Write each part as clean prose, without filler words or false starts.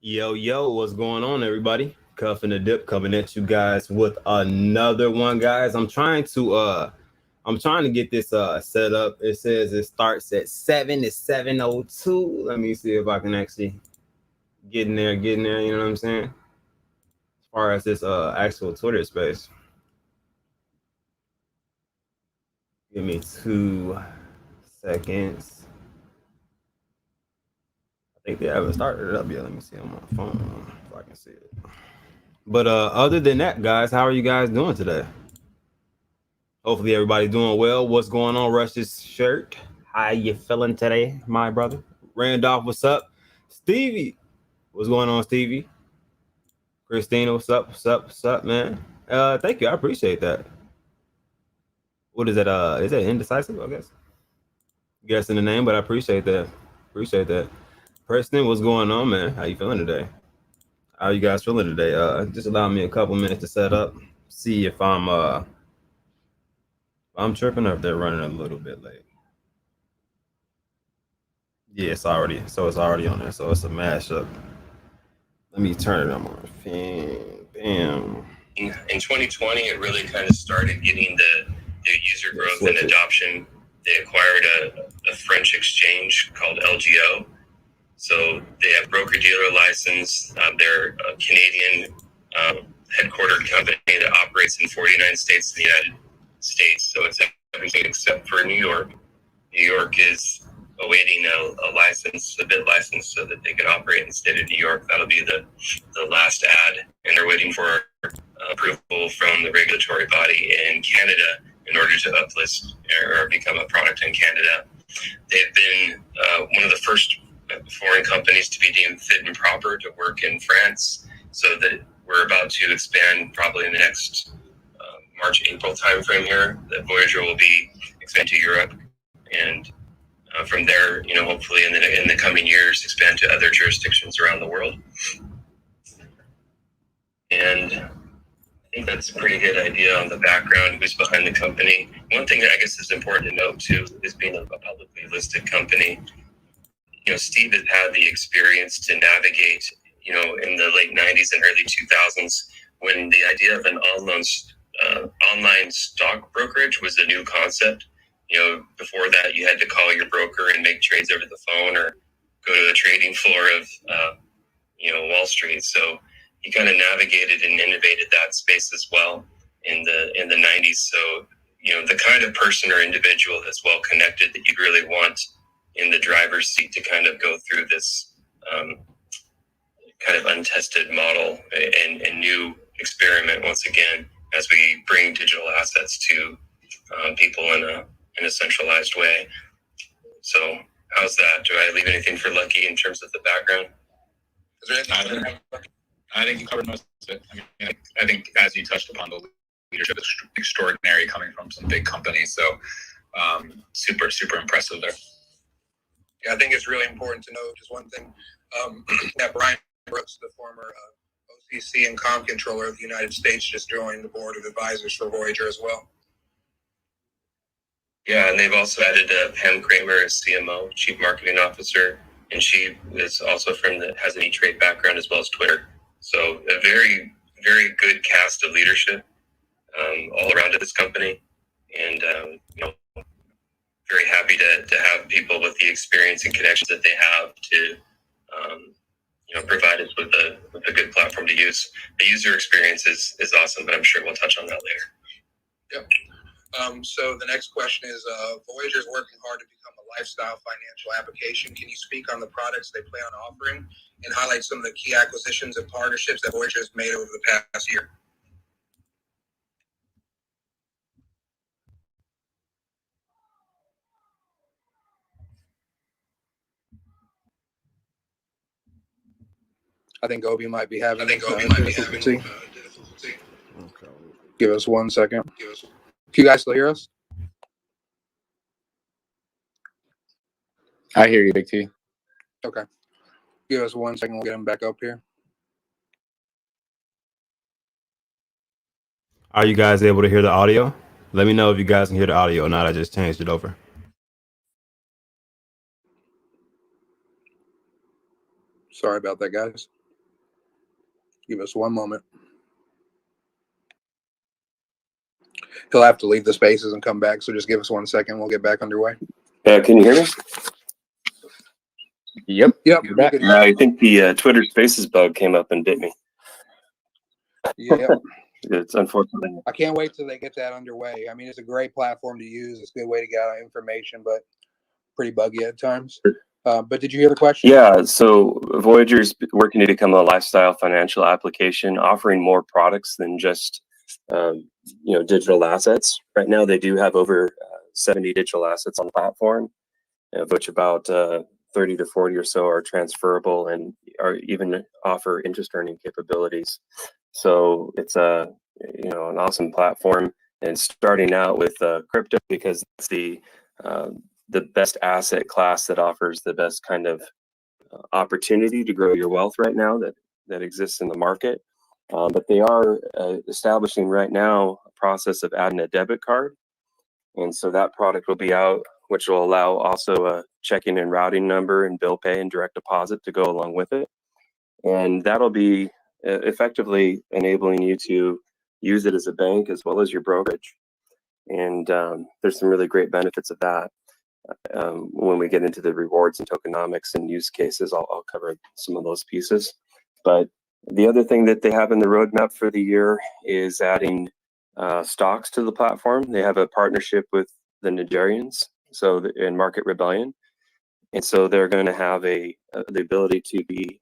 Yo, yo, what's going on, everybody? Cuff and the Dip coming at you guys with another one, guys. I'm trying to get this set up. It says it starts at 7 to 7:02. Let me see if I can actually get in there, you know what I'm saying? As far as this actual Twitter space. Give me 2 seconds. I think they haven't started it up yet. Let me see on my phone if I can see it. But other than that, guys, how are you guys doing today? Hopefully everybody's doing well. What's going on, Rush's shirt? How you feeling today, my brother? Randolph, what's up? Stevie, what's going on, Stevie? Christina, what's up? What's up? What's up, man? Thank you. I appreciate that. What is that? Is that indecisive? I guess. Guessing the name, but I appreciate that. Appreciate that. Preston, what's going on, man? How you feeling today? How you guys feeling today? Just allow me a couple minutes to set up. See if I'm tripping or if they're running a little bit late. Yeah, it's already on there. So it's a mashup. Let me turn it on. Bam. In 2020, it really kind of started getting the user growth and adoption. They acquired a French exchange called LGO. So they have broker-dealer license. They're a Canadian headquartered company that operates in 49 states in the United States. So it's everything except for New York. New York is awaiting a license, a bid license, so that they can operate in the state of New York. That'll be the last ad, and they're waiting for approval from the regulatory body in Canada in order to uplist or become a product in Canada. They've been one of the first foreign companies to be deemed fit and proper to work in France, so that we're about to expand probably in the next March-April timeframe here. That Voyager will be expanded to Europe, and from there, hopefully in the coming years, expand to other jurisdictions around the world. And I think that's a pretty good idea on the background, who's behind the company. One thing that I guess is important to note too is being a publicly listed company. Steve has had the experience to navigate, in the late 90s and early 2000s, when the idea of an online stock brokerage was a new concept. Before that, you had to call your broker and make trades over the phone or go to the trading floor of, Wall Street. So he kind of navigated and innovated that space as well in the 90s. So, the kind of person or individual that's well connected that you'd really want in the driver's seat to kind of go through this kind of untested model and new experiment once again, as we bring digital assets to people in a centralized way. So how's that? Do I leave anything for Lucky in terms of the background? I think you covered most of it. I think as you touched upon, the leadership is extraordinary coming from some big companies. So super, super impressive there. Yeah, I think it's really important to note just one thing. That Brian Brooks, the former OCC and Com Controller of the United States, just joined the board of advisors for Voyager as well. Yeah, and they've also added Pam Kramer as CMO, Chief Marketing Officer, and she is also has an E-Trade background as well as Twitter. So a very, very good cast of leadership all around at this company, and very happy to have people with the experience and connections that they have to provide us with a good platform to use. The user experience is awesome, but I'm sure we'll touch on that later. Yep. So the next question is, Voyager is working hard to become a lifestyle financial application. Can you speak on the products they plan on offering and highlight some of the key acquisitions and partnerships that Voyager has made over the past year? I think Obi might be having difficulty. Okay. Give us 1 second. Can you guys still hear us? I hear you, Big T. Okay. Give us 1 second. We'll get him back up here. Are you guys able to hear the audio? Let me know if you guys can hear the audio or not. I just changed it over. Sorry about that, guys. Give us one moment. He'll have to leave the spaces and come back, so just give us 1 second. We'll get back underway. Can you hear me? Yep. Yep. You're back. I think the Twitter Spaces bug came up and bit me. Yep. It's unfortunate. I can't wait till they get that underway. I mean, it's a great platform to use. It's a good way to get out information, but pretty buggy at times. But did you hear the question? Yeah, so Voyager's working to become a lifestyle financial application, offering more products than just digital assets. Right now, they do have over 70 digital assets on the platform, of which about 30 to 40 or so are transferable and are even offer interest earning capabilities. So it's an awesome platform, and starting out with crypto because it's the best asset class that offers the best kind of opportunity to grow your wealth right now that exists in the market. But they are establishing right now a process of adding a debit card, and so that product will be out, which will allow also a checking and routing number and bill pay and direct deposit to go along with it, and that'll be effectively enabling you to use it as a bank as well as your brokerage. And there's some really great benefits of that. When we get into the rewards and tokenomics and use cases, I'll cover some of those pieces. But the other thing that they have in the roadmap for the year is adding stocks to the platform. They have a partnership with the Nigerians, in Market Rebellion, and so they're going to have the ability to be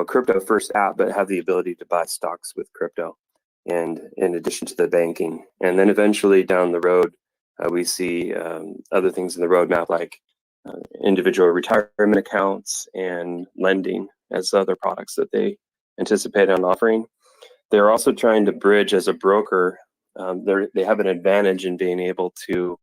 crypto first app, but have the ability to buy stocks with crypto, and in addition to the banking. And then eventually down the road, we see other things in the roadmap like individual retirement accounts and lending as other products that they anticipate on offering. They're also trying to bridge as a broker. They have an advantage in being able to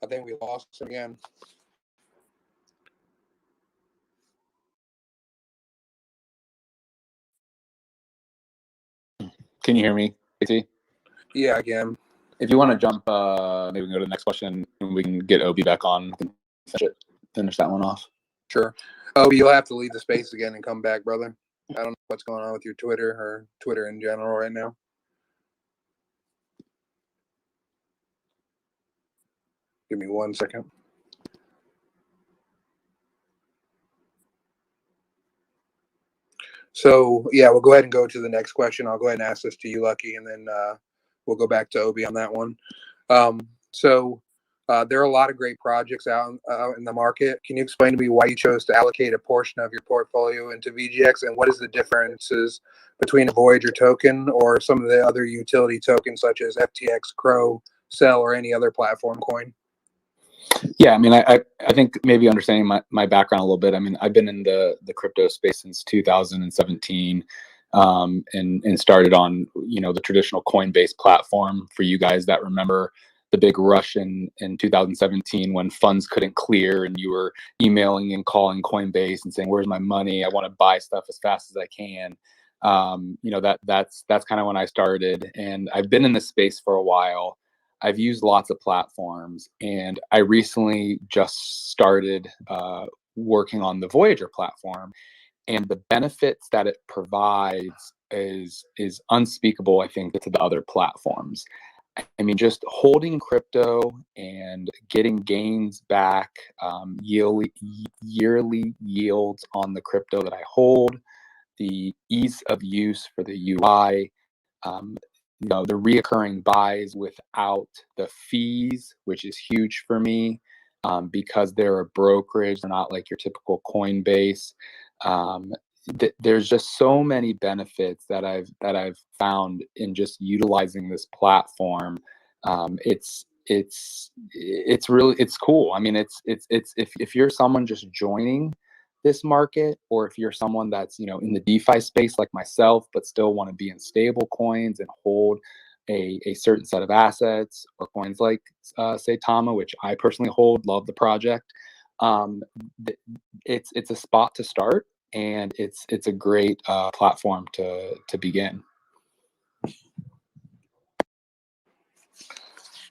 I think we lost him again. Can you hear me, AC? Yeah, again. If you want to jump, maybe we can go to the next question and we can get Obi back on. Finish that one off. Sure. Oh, you'll have to leave the space again and come back, brother. I don't know what's going on with your Twitter or Twitter in general right now. Give me 1 second. So, yeah, we'll go ahead and go to the next question. I'll go ahead and ask this to you, Lucky, and then we'll go back to Obi on that one. There are a lot of great projects out in the market. Can you explain to me why you chose to allocate a portion of your portfolio into VGX, and what is the differences between a Voyager token or some of the other utility tokens such as FTX, Crow, Cell, or any other platform coin? Yeah, I mean, I think maybe understanding my background a little bit. I mean, I've been in the crypto space since 2017, and started on the traditional Coinbase platform. For you guys that remember the big rush in 2017 when funds couldn't clear and you were emailing and calling Coinbase and saying, "Where's my money? I want to buy stuff as fast as I can." That's kind of when I started, and I've been in this space for a while. I've used lots of platforms, and I recently just started working on the Voyager platform, and the benefits that it provides is unspeakable, I think, to the other platforms. I mean, just holding crypto and getting gains back, yearly yields on the crypto that I hold, the ease of use for the UI, the reoccurring buys without the fees, which is huge for me, because they're a brokerage. They're not like your typical Coinbase. There's just so many benefits that I've found in just utilizing this platform. It's cool. I mean, it's if you're someone just joining this market, or if you're someone that's in the DeFi space like myself, but still want to be in stable coins and hold a certain set of assets, or coins like Saitama, which I personally hold, love the project. It's a spot to start, and it's a great platform to begin.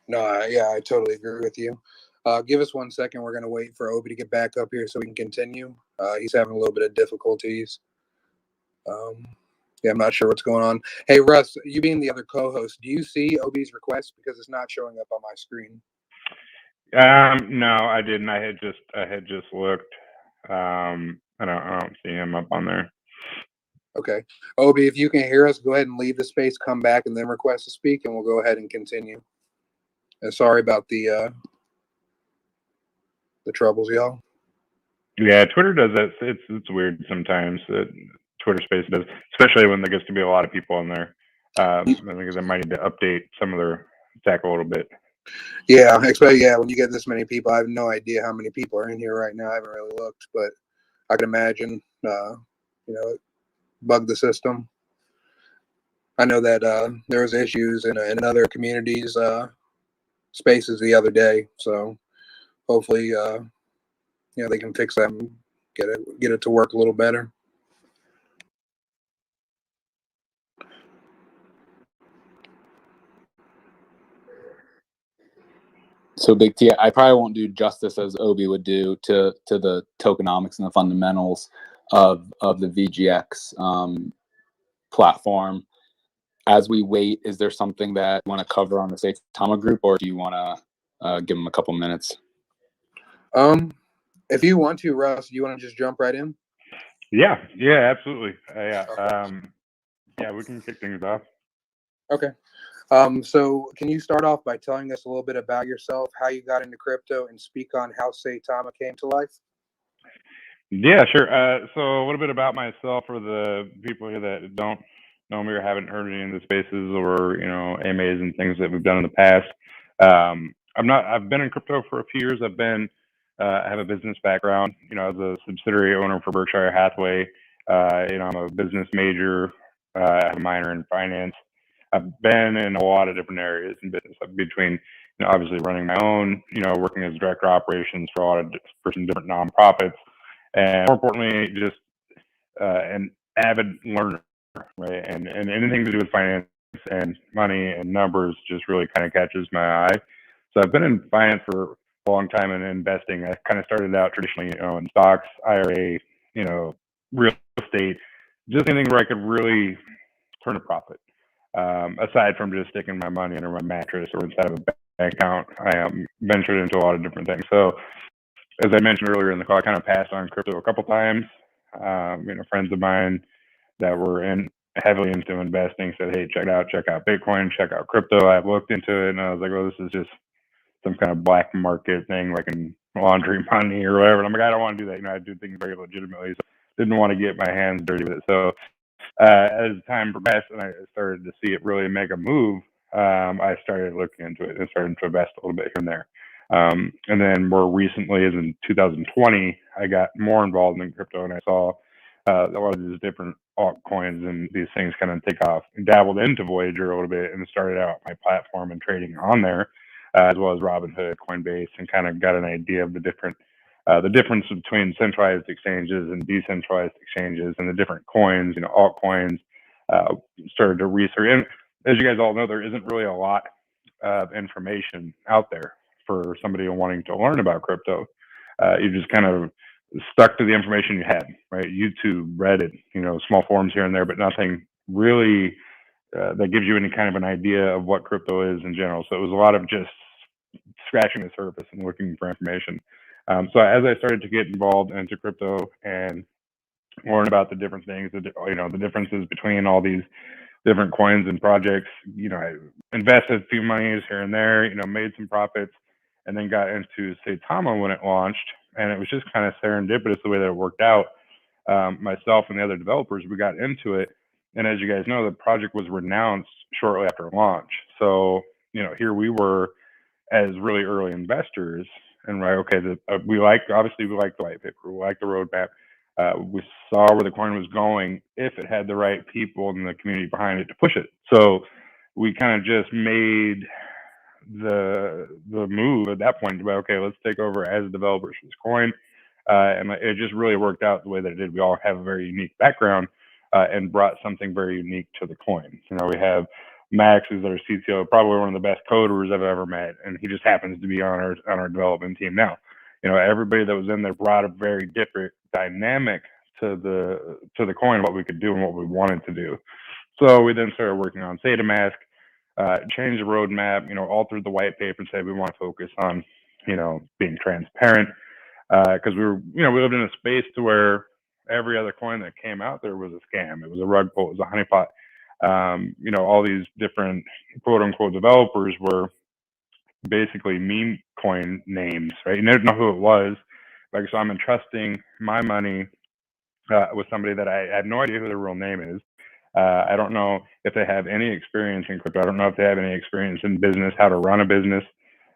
No, yeah, I totally agree with you. Give us 1 second. We're going to wait for Obi to get back up here so we can continue. He's having a little bit of difficulties. Yeah, I'm not sure what's going on. Hey, Russ, you being the other co-host, do you see Obi's request? Because it's not showing up on my screen. No, I didn't. I had just looked. I don't see him up on there. Okay. Obi, if you can hear us, go ahead and leave the space, come back, and then request to speak, and we'll go ahead and continue. And sorry about the troubles, y'all. Yeah, Twitter does that. It's weird sometimes that Twitter Space does, especially when there gets to be a lot of people in there. I think they might need to update some of their tech a little bit. Yeah, especially when you get this many people. I have no idea how many people are in here right now. I haven't really looked, but I can imagine, it bugged the system. I know that there was issues in other communities' spaces the other day, so hopefully, they can fix that and get it to work a little better. So Big T, I probably won't do justice as Obi would do to the tokenomics and the fundamentals of the VGX platform. As we wait, is there something that you want to cover on the Saitama group, or do you want to give them a couple minutes? If you want to, Russ, do you want to just jump right in? Yeah, absolutely. Yeah, we can kick things off. Okay. So can you start off by telling us a little bit about yourself, how you got into crypto, and speak on how Saitama came to life? Yeah, sure. So a little bit about myself for the people here that don't know me or haven't heard any of the spaces or AMAs and things that we've done in the past. I've been in crypto for a few years. I have a business background. As a subsidiary owner for Berkshire Hathaway. I'm a business major. I have a minor in finance. I've been in a lot of different areas in business, between obviously running my own, working as director of operations for some different nonprofits. And more importantly, just an avid learner, right? And anything to do with finance and money and numbers just really kind of catches my eye. So I've been in finance for a long time and investing. I kind of started out traditionally, in stocks, IRA, real estate, just anything where I could really turn a profit. Aside from just sticking my money under my mattress or inside of a bank account, I ventured into a lot of different things. So as I mentioned earlier in the call, I kind of passed on crypto a couple times. Friends of mine that were heavily into investing said, "Hey, check out Bitcoin, check out crypto." I looked into it and I was like, "Well, this is just some kind of black market thing, like in laundry money or whatever." And I'm like, "I don't want to do that. I do things very legitimately, so didn't want to get my hands dirty with it." So as time progressed and I started to see it really make a move, I started looking into it and started to invest a little bit here and there. And then more recently, as in 2020, I got more involved in crypto and I saw a lot of these different altcoins and these things kind of take off, and dabbled into Voyager a little bit and started out my platform and trading on there, as well as Robinhood, Coinbase, and kind of got an idea of the difference between centralized exchanges and decentralized exchanges and the different coins, altcoins. Started to research, and as you guys all know, there isn't really a lot of information out there for somebody wanting to learn about crypto. You just kind of stuck to the information you had, right? YouTube, Reddit, small forums here and there, but nothing really that gives you any kind of an idea of what crypto is in general. So it was a lot of just scratching the surface and looking for information. So as I started to get involved into crypto and learn about the different things, the differences between all these different coins and projects, I invested a few monies here and there, made some profits, and then got into Saitama when it launched. And it was just kind of serendipitous the way that it worked out. Myself and the other developers, we got into it. And as you guys know, the project was renounced shortly after launch. So, here we were as really early investors, and we liked the white paper, we liked the roadmap. We saw where the coin was going if it had the right people in the community behind it to push it. So we kind of just made the move at that point to be, okay, let's take over as developers for this coin. And it just really worked out the way that it did. We all have a very unique background and brought something very unique to the coin. We have Max is our CTO, probably one of the best coders I've ever met, and he just happens to be on our development team now. Everybody that was in there brought a very different dynamic to the coin, what we could do and what we wanted to do. So we then started working on Saitamask, changed the roadmap, altered the white paper and said we want to focus on, being transparent, because we lived in a space to where every other coin that came out there was a scam. It was a rug pull. It was a honeypot. All these different quote unquote developers were basically meme coin names, right? You never know who it was. So I'm entrusting my money with somebody that I have no idea who their real name is. I don't know if they have any experience in crypto. I don't know if they have any experience in business, how to run a business,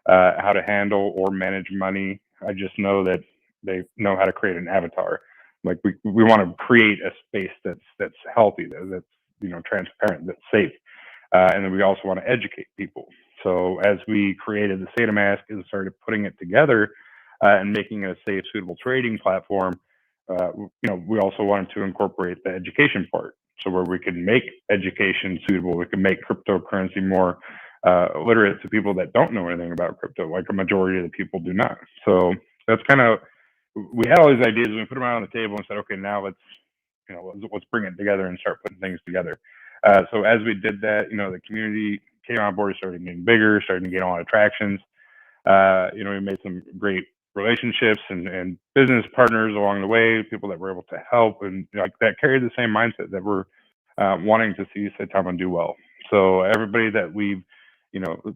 how to handle or manage money. I just know that they know how to create an avatar. Like we want to create a space that's healthy, that's transparent, that's safe, and then we also want to educate people. So as we created the Saitamask and started putting it together and making it a safe, suitable trading platform, we also wanted to incorporate the education part. So where we could make education suitable, we can make cryptocurrency more literate to people that don't know anything about crypto, like a majority of the people do not. So that's kind of, we had all these ideas and we put them out on the table and said, okay, now let's bring it together and start putting things together. So as we did that, the community came on board, started getting bigger, started to gain a lot of tractions. We made some great relationships and business partners along the way, people that were able to help and that carried the same mindset that we're wanting to see Saitama do well. So everybody that we've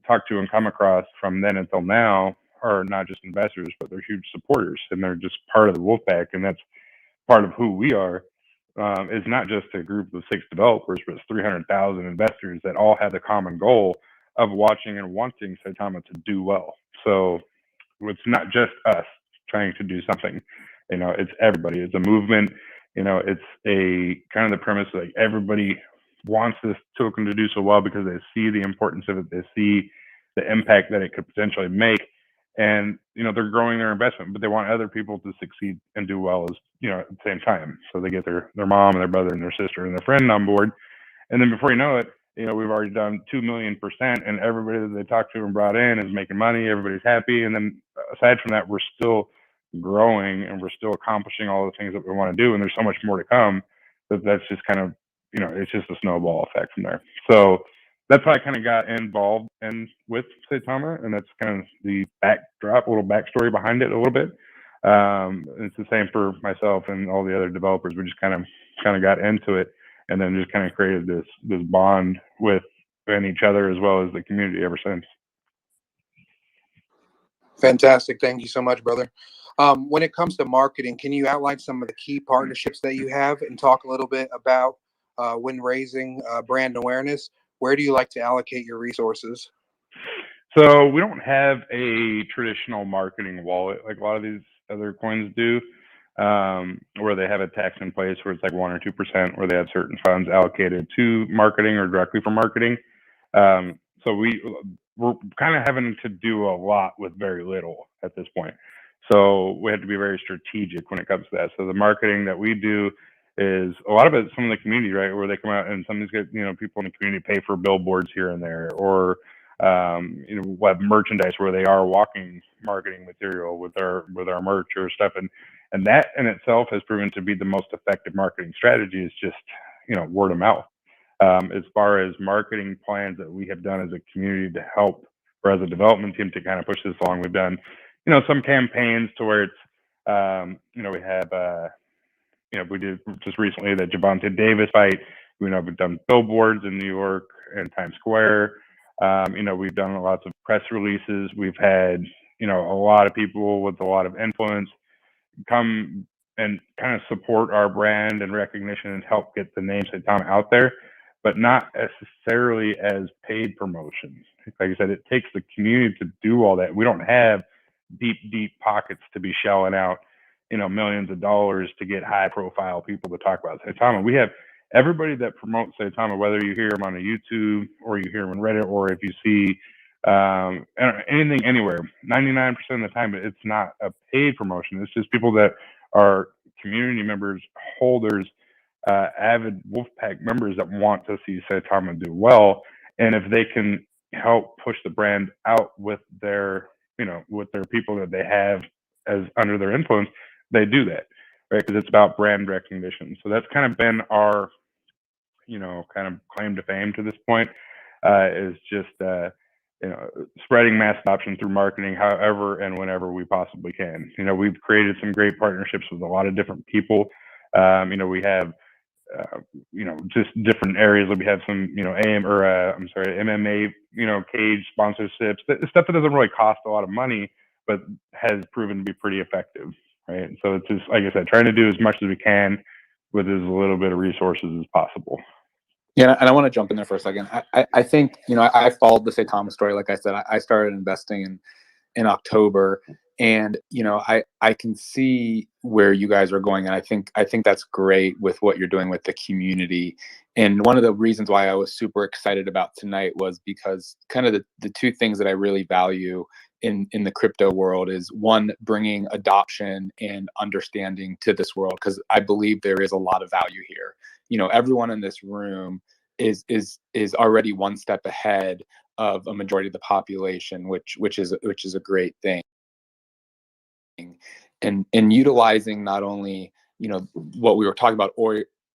talked to and come across from then until now are not just investors, but they're huge supporters and they're just part of the Wolfpack, and that's part of who we are. It's not just a group of 6 developers, but it's 300,000 investors that all have the common goal of watching and wanting Saitama to do well. So it's not just us trying to do something, it's everybody. It's a movement. It's a kind of the premise like everybody wants this token to do so well because they see the importance of it. They see the impact that it could potentially make. And, they're growing their investment, but they want other people to succeed and do well as, at the same time. So they get their mom and their brother and their sister and their friend on board. And then before you know it, we've already done 2 million%, and everybody that they talked to and brought in is making money. Everybody's happy. And then aside from that, we're still growing and we're still accomplishing all the things that we want to do. And there's so much more to come that's just kind of, it's just a snowball effect from there. So that's how I kind of got involved with Saitama, and that's kind of the backdrop, a little backstory behind it a little bit. It's the same for myself and all the other developers. We just kind of got into it, and then just kind of created this bond within each other as well as the community ever since. Fantastic. Thank you so much, brother. When it comes to marketing, can you outline some of the key partnerships that you have and talk a little bit about when raising brand awareness? Where do you like to allocate your resources? So we don't have a traditional marketing wallet like a lot of these other coins do, where they have a tax in place where it's like 1 or 2%, where they have certain funds allocated to marketing or directly for marketing. So we're kind of having to do a lot with very little at this point. So we have to be very strategic when it comes to that. So the marketing that we do is a lot of it, some of the community, right, where they come out and some of these people in the community pay for billboards here and there, or we'll have merchandise where they are walking marketing material with our merch or stuff, and that in itself has proven to be the most effective marketing strategy. Is just word of mouth. As far as marketing plans that we have done as a community to help, or as a development team to kind of push this along, we've done some campaigns to where it's we have we did just recently the Javante Davis fight. We've done billboards in New York and Times Square. We've done lots of press releases. We've had, a lot of people with a lot of influence come and kind of support our brand and recognition and help get the name Saitama out there, but not necessarily as paid promotion. Like I said, it takes the community to do all that. We don't have deep pockets to be shelling out millions of dollars to get high profile people to talk about Saitama. We have everybody that promotes Saitama, whether you hear them on a YouTube or you hear them on Reddit, or if you see anything anywhere, 99% of the time it's not a paid promotion. It's just people that are community members, holders, avid Wolfpack members that want to see Saitama do well, And if they can help push the brand out with their, with their people that they have as under their influence, they do that, right? Because it's about brand recognition. So that's kind of been our, kind of claim to fame to this point, is just, spreading mass adoption through marketing, however and whenever we possibly can. We've created some great partnerships with a lot of different people. We have, just different areas. We have some, MMA, cage sponsorships, stuff that doesn't really cost a lot of money, but has proven to be pretty effective, right? So it's just, like I said, trying to do as much as we can with as little bit of resources as possible. Yeah, and I want to jump in there for a second. I think, I followed the Saitama story. Like I said, I started investing in October, and I can see where you guys are going, and I think that's great with what you're doing with the community. And one of the reasons why I was super excited about tonight was because kind of the two things that I really value in the crypto world is, one, bringing adoption and understanding to this world, because I believe there is a lot of value here. Everyone in this room is already one step ahead of a majority of the population, which is a great thing. And utilizing not only what we were talking about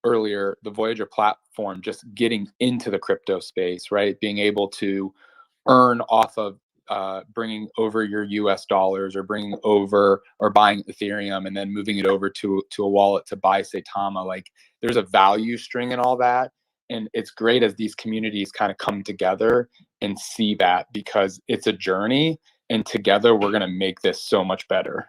earlier, the Voyager platform, just getting into the crypto space, right? Being able to earn off of bringing over your US dollars, or bringing over or buying Ethereum and then moving it over to a wallet to buy Saitama. Like, there's a value string in all that. And it's great as these communities kind of come together and see that, because it's a journey, and together we're going to make this so much better.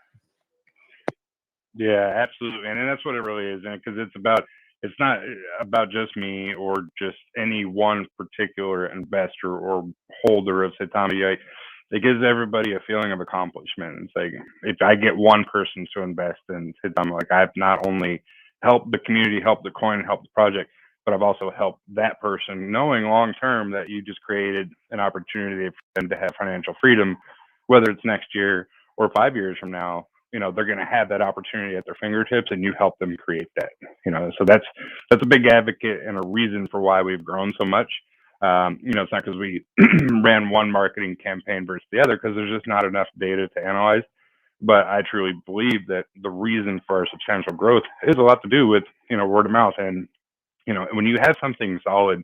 Yeah, absolutely. And that's what it really is. And because it's not about just me or just any one particular investor or holder of Saitama. It gives everybody a feeling of accomplishment. It's like, if I get one person to invest in Saitama, like, I've not only helped the community, helped the coin, helped the project, but I've also helped that person, knowing long term that you just created an opportunity for them to have financial freedom, whether it's next year or 5 years from now. They're going to have that opportunity at their fingertips, and you help them create that. So that's a big advocate and a reason for why we've grown so much. It's not because we ran one marketing campaign versus the other, because there's just not enough data to analyze. But I truly believe that the reason for our substantial growth is a lot to do with, word of mouth. And, when you have something solid,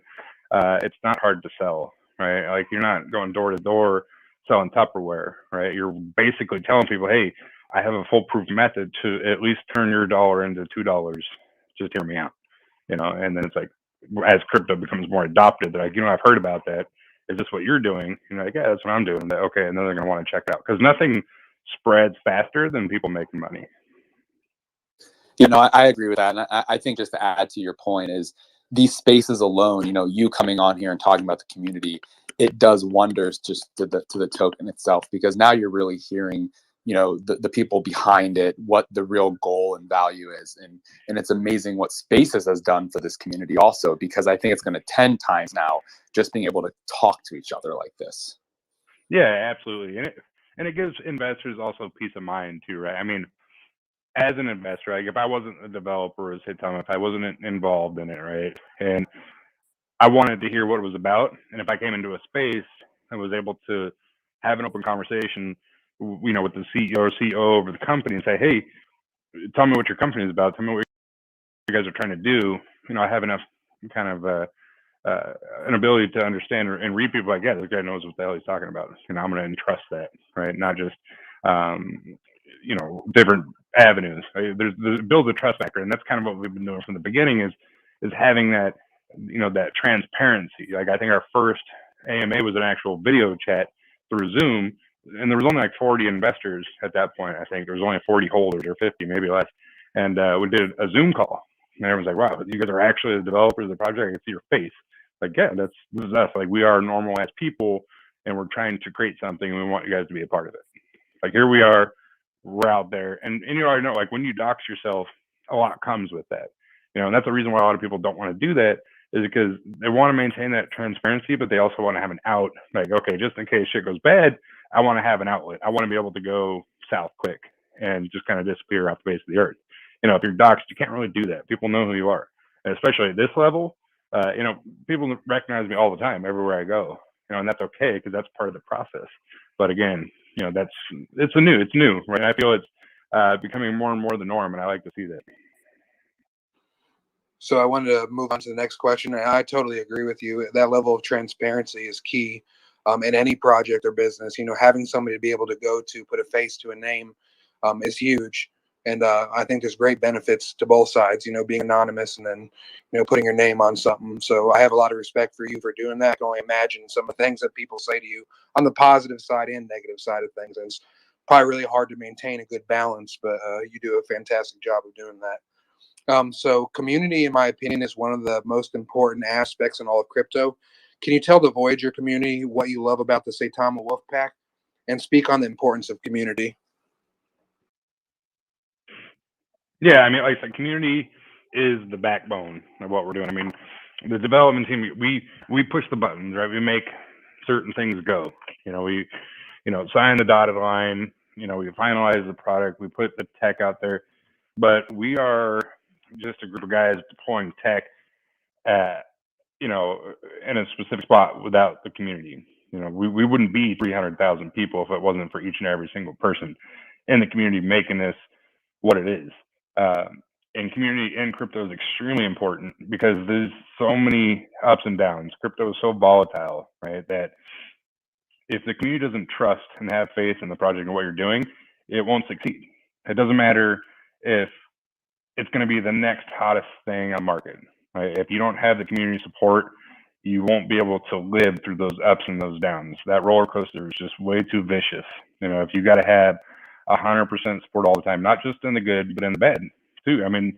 it's not hard to sell, right? Like, you're not going door to door selling Tupperware, right? You're basically telling people, hey, I have a foolproof method to at least turn your dollar into $2. Just hear me out, and then it's like, as crypto becomes more adopted, they're like, I've heard about that. Is this what you're doing? Like, yeah, that's what I'm doing. Okay. And then they're going to want to check it out, because nothing spreads faster than people making money. I agree with that. And I think, just to add to your point, is these spaces alone, you coming on here and talking about the community, it does wonders just to the token itself, because now you're really hearing, the people behind it, what the real goal and value is. And it's amazing what Spaces has done for this community also, because I think it's going to 10 times now, just being able to talk to each other like this. Yeah, absolutely. And it gives investors also peace of mind too, right? I mean, as an investor, like, if I wasn't a developer of Saitama, if I wasn't involved in it, right, and I wanted to hear what it was about, and if I came into a space and was able to have an open conversation, with the CEO or CEO of the company, and say, hey, tell me what your company is about, tell me what you guys are trying to do, I have enough kind of an ability to understand and read people, like, yeah, this guy knows what the hell he's talking about. I'm going to entrust that, right? Not just different avenues. Right? There's builds a trust factor, and that's kind of what we've been doing from the beginning, is having that that transparency. Like, I think our first AMA was an actual video chat through Zoom, and there was only like 40 investors at that point. I think there was only 40 holders, or 50, maybe less, and we did a Zoom call, and everyone's like, wow, you guys are actually the developers of the project. I can see your face. Like, yeah, this is us. Like, we are normal ass people, and we're trying to create something, and we want you guys to be a part of it. Like, here we are, we're out there, and you already know, like, when you dox yourself, a lot comes with that. And that's the reason why a lot of people don't want to do that, is because they want to maintain that transparency, but they also want to have an out. Like, okay, just in case shit goes bad, I want to have an outlet. I want to be able to go south quick and just kind of disappear off the face of the earth. If you're doxxed, you can't really do that. People know who you are, and especially at this level. people recognize me all the time everywhere I go, and that's okay because that's part of the process. But again, it's new, right? I feel it's becoming more and more the norm, and I like to see that. So I wanted to move on to the next question, and I totally agree with you. That level of transparency is key in any project or business. Having somebody to be able to go to, put a face to a name, is huge. And I think there's great benefits to both sides. Being anonymous and then putting your name on something. So I have a lot of respect for you for doing that. I can only imagine some of the things that people say to you on the positive side and negative side of things. And it's probably really hard to maintain a good balance, but you do a fantastic job of doing that. So community, in my opinion, is one of the most important aspects in all of crypto. Can you tell the Voyager community what you love about the Saitama Wolfpack and speak on the importance of community? Yeah, I mean, like the community is the backbone of what we're doing. I mean, the development team, we push the buttons, right? We make certain things go. We sign the dotted line. We finalize the product. We put the tech out there, but we are just a group of guys deploying tech at, in a specific spot without the community. We wouldn't be 300,000 people if it wasn't for each and every single person in the community making this what it is. And community in crypto is extremely important because there's so many ups and downs. Crypto is so volatile, right? That if the community doesn't trust and have faith in the project and what you're doing, it won't succeed. It doesn't matter if it's going to be the next hottest thing on the market, right? If you don't have the community support, you won't be able to live through those ups and those downs. That roller coaster is just way too vicious. If you got to have 100% support all the time, not just in the good, but in the bad too. I mean,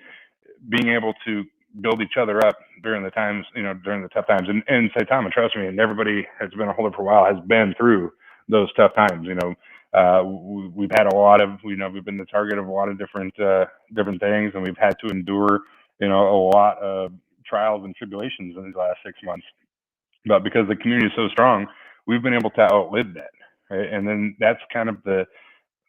being able to build each other up during the times, during the tough times. And Saitama, trust me, and everybody has been a holder for a while has been through those tough times. We've had a lot of, we've been the target of a lot of different things, and we've had to endure, a lot of trials and tribulations in these last 6 months. But because the community is so strong, we've been able to outlive that, right? And then that's kind of the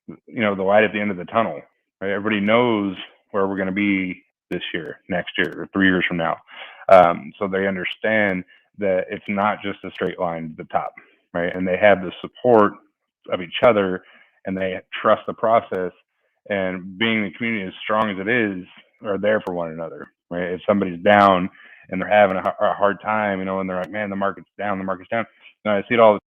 light at the end of the tunnel, right? Everybody knows where we're going to be this year, next year, or 3 years from now. So they understand that it's not just a straight line to the top, right? And they have the support of each other, and they trust the process. And being the community as strong as it is, are there for one another, right? If somebody's down and they're having a hard time, and they're like, man, the market's down. Now, I see it all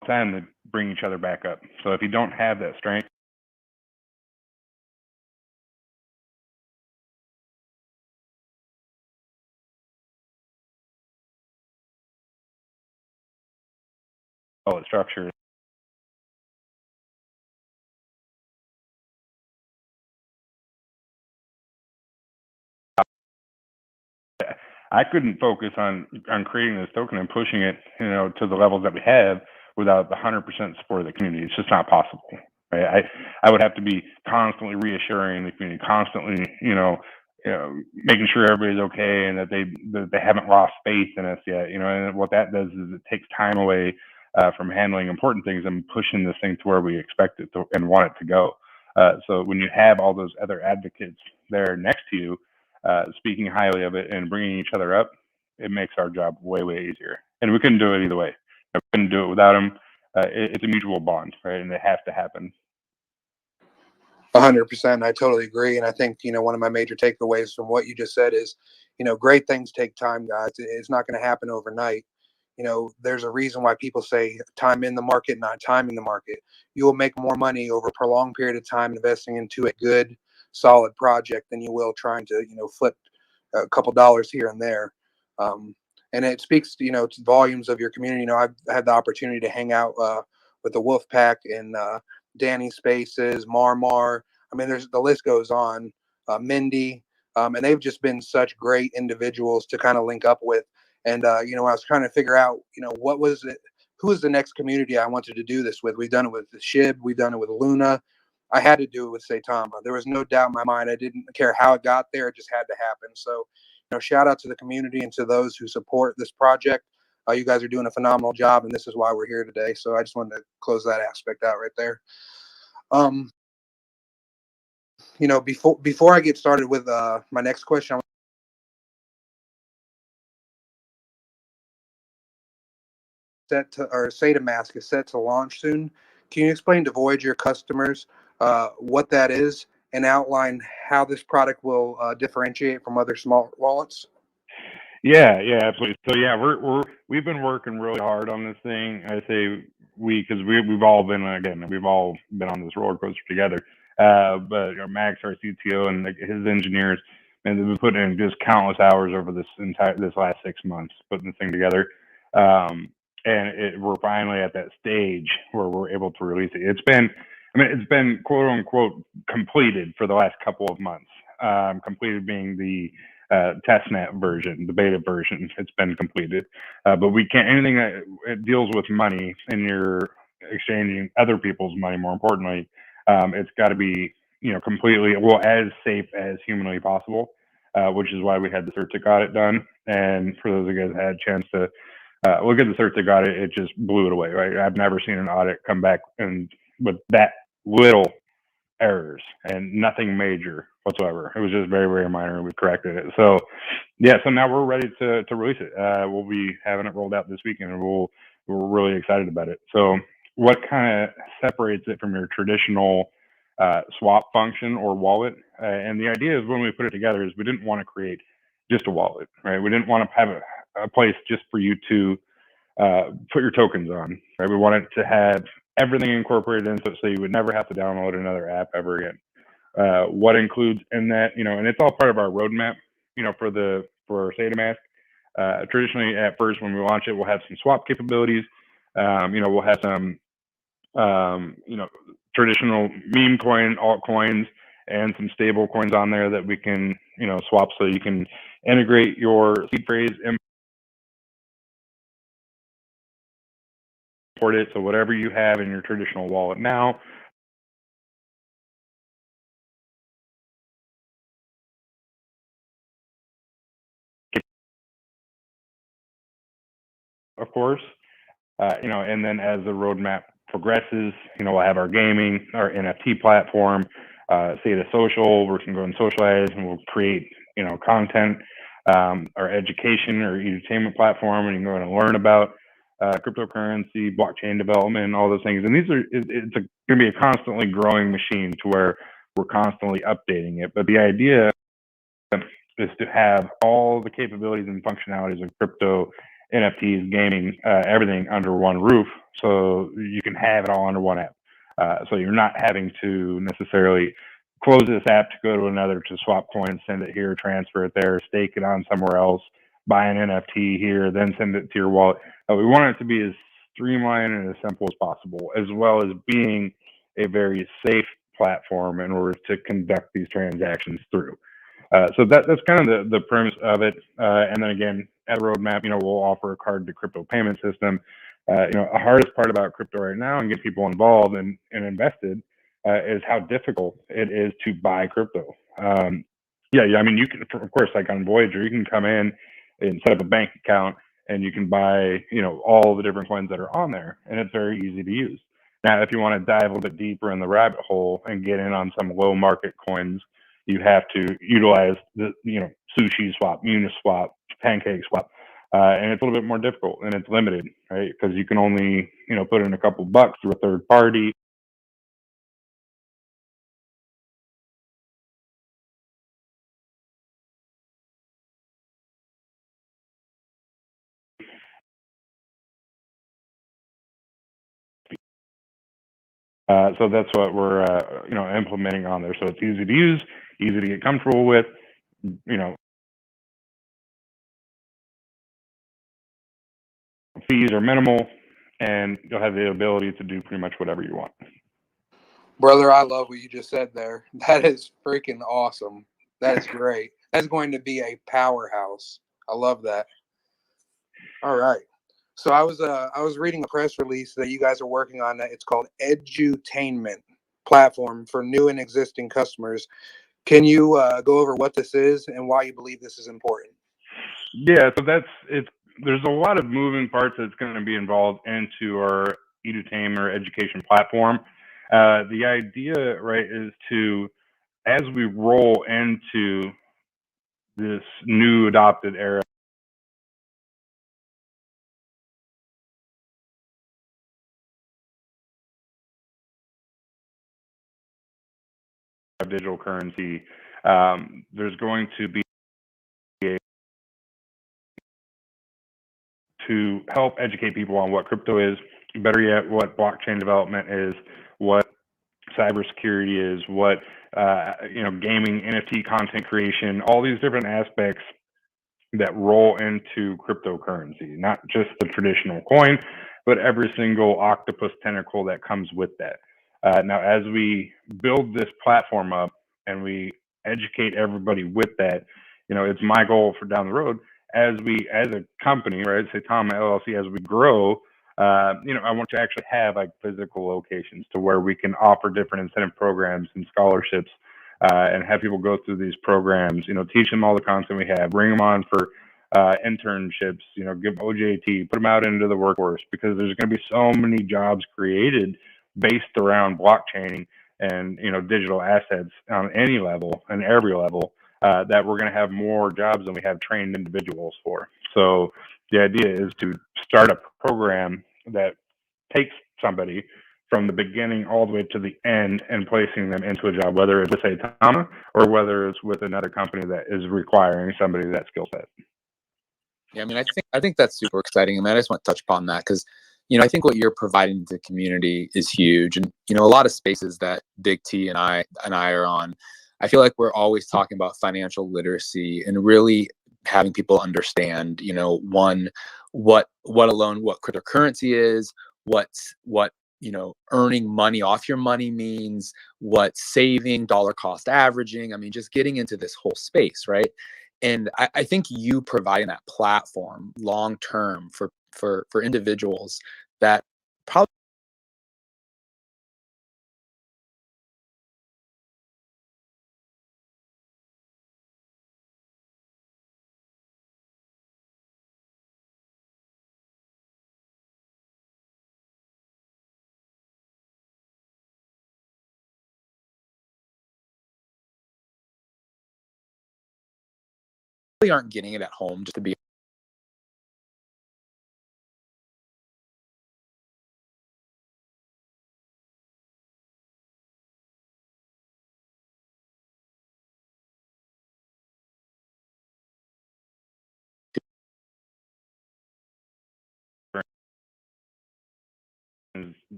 the time to bring each other back up. So if you don't have that strength, all the structure, I couldn't focus on creating this token and pushing it, to the levels that we have without the 100% support of the community. It's just not possible, right? I would have to be constantly reassuring the community, constantly, making sure everybody's okay and that they haven't lost faith in us yet, and what that does is it takes time away from handling important things and pushing this thing to where we expect it to and want it to go. So when you have all those other advocates there next to you, speaking highly of it and bringing each other up, it makes our job way, way easier. And we couldn't do it either way. We couldn't do it without them. It's a mutual bond, right? And it has to happen. 100%. I totally agree. And I think, one of my major takeaways from what you just said is, great things take time, guys. It's not going to happen overnight. There's a reason why people say time in the market, not time in the market. You will make more money over a prolonged period of time investing into a good, solid project than you will trying to, flip a couple dollars here and there. And it speaks to, to volumes of your community. I've had the opportunity to hang out with the Wolfpack in Danny Spaces, Marmar. I mean, the list goes on. Mindy, and they've just been such great individuals to kind of link up with. And I was trying to figure out, what was it? Who was the next community I wanted to do this with? We've done it with the Shib. We've done it with Luna. I had to do it with Saitama. There was no doubt in my mind. I didn't care how it got there. It just had to happen. So, shout out to the community and to those who support this project. You guys are doing a phenomenal job, and this is why we're here today. So I just wanted to close that aspect out right there. before I get started with my next question, Saitamask is set to launch soon. Can you explain to Voyager customers what that is and outline how this product will differentiate from other smart wallets? Yeah, absolutely. So yeah, we've been working really hard on this thing. I say because we've all been on this roller coaster together. But Max, our CTO, and his engineers, and they've been putting in just countless hours over this last 6 months putting this thing together. And we're finally at that stage where we're able to release it. It's been quote unquote completed for the last couple of months. Completed being the testnet version, the beta version. It's been completed, but we can't anything that it deals with money and you're exchanging other people's money. More importantly, it's got to be completely as safe as humanly possible, which is why we had the CertIc audit done. And for those of you guys that had a chance to look at the CertIc audit, it just blew it away. Right, I've never seen an audit come back and with that little errors and nothing major whatsoever. It was just very, very minor, and we corrected it. So so now we're ready to release it. We'll be having it rolled out this weekend, and we're really excited about it. So what kind of separates it from your traditional swap function or wallet? And the idea is when we put it together is we didn't want to create just a wallet, right? We didn't want to have a place just for you to put your tokens on, right? We wanted to have everything incorporated into it so you would never have to download another app ever again. What includes in that, and it's all part of our roadmap, for Saitamask. Traditionally, at first, when we launch it, we'll have some swap capabilities. We'll have some, traditional meme coin, altcoins, and some stable coins on there that we can, swap so you can integrate your seed phrase, import it. So whatever you have in your traditional wallet now, of course, and then as the roadmap progresses, we'll have our gaming, our NFT platform, Saita Social, where we can go and socialize and we'll create, content, our education or edutainment platform, and you can go and learn about cryptocurrency, blockchain development, all those things. And it's going to be a constantly growing machine to where we're constantly updating it. But the idea is to have all the capabilities and functionalities of crypto, NFTs, gaming, everything under one roof, so you can have it all under one app. So you're not having to necessarily close this app to go to another to swap coins, send it here, transfer it there, stake it on somewhere else, buy an NFT here, then send it to your wallet. We want it to be as streamlined and as simple as possible, as well as being a very safe platform in order to conduct these transactions through. So that's kind of the premise of it. And then again, at the roadmap, we'll offer a card to crypto payment system. The hardest part about crypto right now and get people involved and invested is how difficult it is to buy crypto. You can, of course, like on Voyager, you can come in and set up a bank account and you can buy, all the different coins that are on there, and it's very easy to use. Now, if you want to dive a little bit deeper in the rabbit hole and get in on some low market coins, you have to utilize the, Sushi Swap, Uniswap, Pancake Swap, and it's a little bit more difficult and it's limited, right? Because you can only, put in a couple bucks through a third party. So that's what we're, implementing on there. So it's easy to use, easy to get comfortable with, fees are minimal, and you'll have the ability to do pretty much whatever you want. Brother, I love what you just said there. That is freaking awesome. That is great. That's going to be a powerhouse. I love that. All right. So I was reading a press release that you guys are working on. It's called Edutainment platform for new and existing customers. Can you go over what this is and why you believe this is important? Yeah, so there's a lot of moving parts that's going to be involved into our edutainment or education platform. The idea, right, is to as we roll into this new adopted era of digital currency, there's going to be to help educate people on what crypto is, better yet, what blockchain development is, what cybersecurity is, what gaming, NFT content creation, all these different aspects that roll into cryptocurrency, not just the traditional coin, but every single octopus tentacle that comes with that. Now, as we build this platform up and we educate everybody with that, it's my goal for down the road as a company, right, Saitama LLC, as we grow, I want to actually have like physical locations to where we can offer different incentive programs and scholarships, and have people go through these programs, teach them all the content we have, bring them on for internships, give OJT, put them out into the workforce, because there's going to be so many jobs created based around blockchain and, digital assets on any level and every level, that we're going to have more jobs than we have trained individuals for. So the idea is to start a program that takes somebody from the beginning all the way to the end and placing them into a job, whether it's with Saitama or whether it's with another company that is requiring somebody that skill set. Yeah, I mean, I think that's super exciting. I mean, I just want to touch upon that because, I think what you're providing to the community is huge. And, a lot of spaces that Big T and I are on, I feel like we're always talking about financial literacy and really having people understand, one, what cryptocurrency is, what earning money off your money means, what saving, dollar cost averaging. I mean, just getting into this whole space, right? And I think you providing that platform long term for individuals that probably aren't getting it at home just to be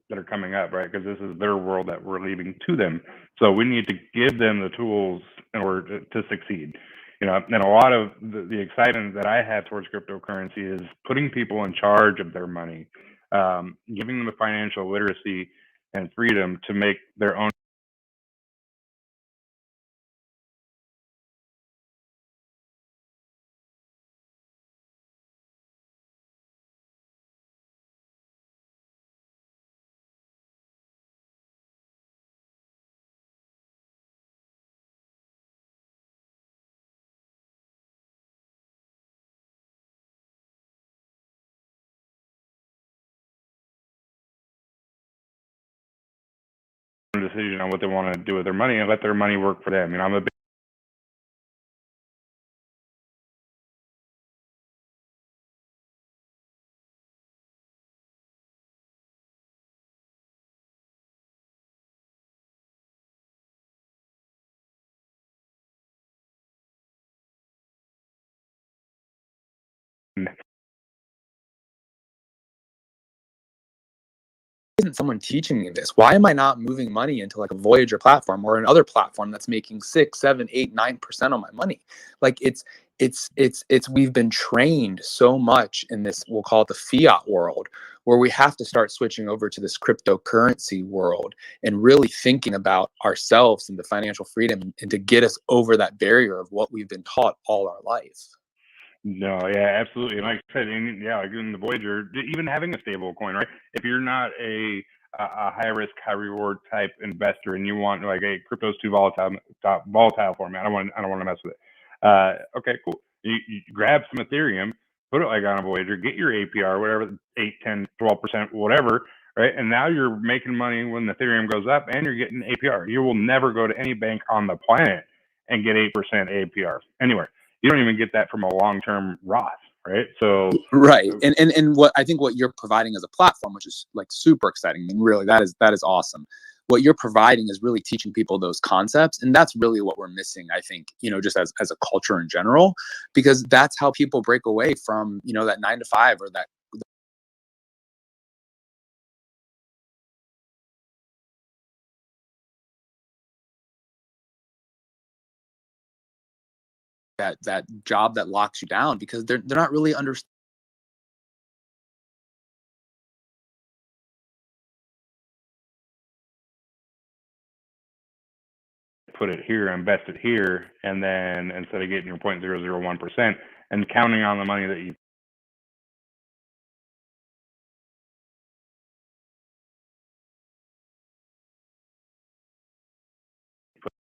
that are coming up, right? Because this is their world that we're leaving to them. So we need to give them the tools in order to succeed. And a lot of the excitement that I have towards cryptocurrency is putting people in charge of their money, giving them the financial literacy and freedom to make their own decision on what they want to do with their money and let their money work for them. I'm a big isn't someone teaching me this? Why am I not moving money into like a Voyager platform or another platform that's making 6, 7, 8, 9% on my money? Like it's we've been trained so much in this, we'll call it the fiat world, where we have to start switching over to this cryptocurrency world and really thinking about ourselves and the financial freedom and to get us over that barrier of what we've been taught all our life. No, yeah, absolutely. And like I said, like in the Voyager, even having a stable coin, right? If you're not a high risk, high reward type investor, and you want like, hey, crypto's too volatile for me. I don't want to mess with it. Okay, cool. You grab some Ethereum, put it like on a Voyager, get your APR, whatever, 8, 10, 12%, whatever, right? And now you're making money when the Ethereum goes up, and you're getting APR. You will never go to any bank on the planet and get 8% APR anywhere. You don't even get that from a long-term Roth, right? So right, and what I think what you're providing as a platform, which is like super exciting. I mean, really, that is awesome. What you're providing is really teaching people those concepts, and that's really what we're missing, I think, just as a culture in general, because that's how people break away from that 9 to 5 or that job that locks you down, because they're not really understanding. Put it here, invest it here, and then instead of getting your 0.001% and counting on the money that you put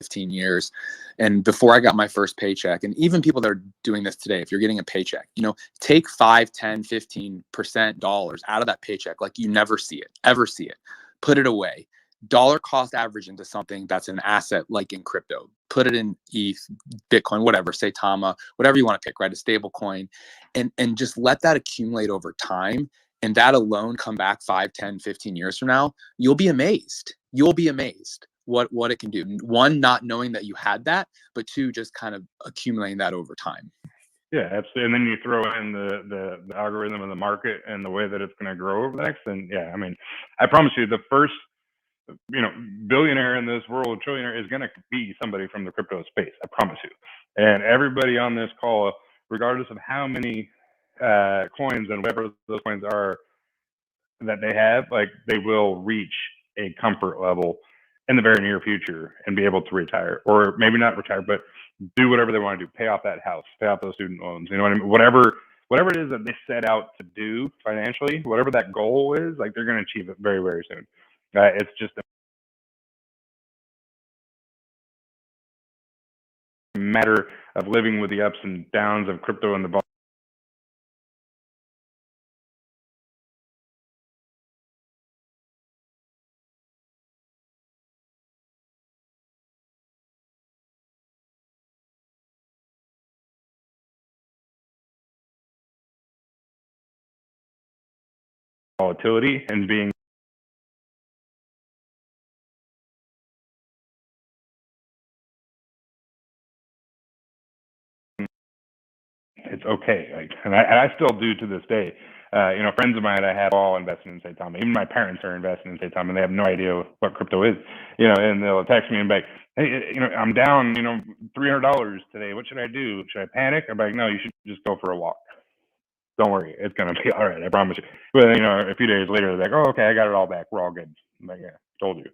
15 years. And before I got my first paycheck, and even people that are doing this today, if you're getting a paycheck, take 5, 10, 15% dollars out of that paycheck, like you never ever see it. Put it away. Dollar cost average into something that's an asset, like in crypto. Put it in ETH, Bitcoin, whatever, Saitama, whatever you want to pick, right? A stable coin, and just let that accumulate over time. And that alone come back 5, 10, 15 years from now, you'll be amazed. You'll be amazed what it can do. One, not knowing that you had that, but two, just kind of accumulating that over time. Yeah, absolutely. And then you throw in the algorithm of the market and the way that it's going to grow over the next. And yeah, I mean, I promise you, the first billionaire in this world, trillionaire, is going to be somebody from the crypto space. I promise you. And everybody on this call, regardless of how many coins and whatever those coins are that they have, like, they will reach a comfort level in the very near future and be able to retire, or maybe not retire, but do whatever they want to do. Pay off that house, pay off those student loans. You know what I mean? Whatever it is that they set out to do financially, whatever that goal is, like, they're going to achieve it very, very soon. It's just a matter of living with the ups and downs of crypto and the volatility and being it's okay. Like, and I still do to this day. Friends of mine I have all invested in Saitama. Even my parents are investing in Saitama, and they have no idea what crypto is. And they'll text me and be like, "Hey, I'm down, $300 today. What should I do? Should I panic?" I'm like, "No, you should just go for a walk. Don't worry, it's gonna be all right. I promise you." But a few days later, they're like, "Oh, okay, I got it all back. We're all good." I'm like, "Yeah, told you."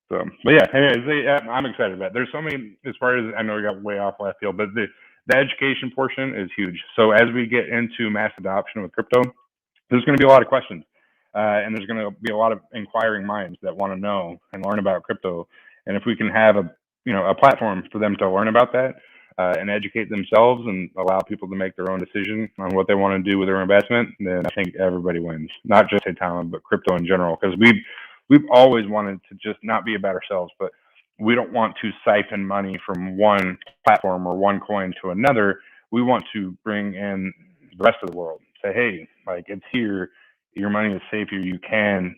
So, but yeah, anyways, I'm excited about it. There's so many, as far as I know, we got way off left field, but the education portion is huge. So as we get into mass adoption with crypto, there's going to be a lot of questions, and there's going to be a lot of inquiring minds that want to know and learn about crypto. And if we can have a platform for them to learn about that and educate themselves and allow people to make their own decision on what they want to do with their investment, then I think everybody wins. Not just Saitama, but crypto in general, because we've always wanted to just not be about ourselves, but we don't want to siphon money from one platform or one coin to another. We want to bring in the rest of the world. Say, hey, like, it's here. Your money is safe here. You can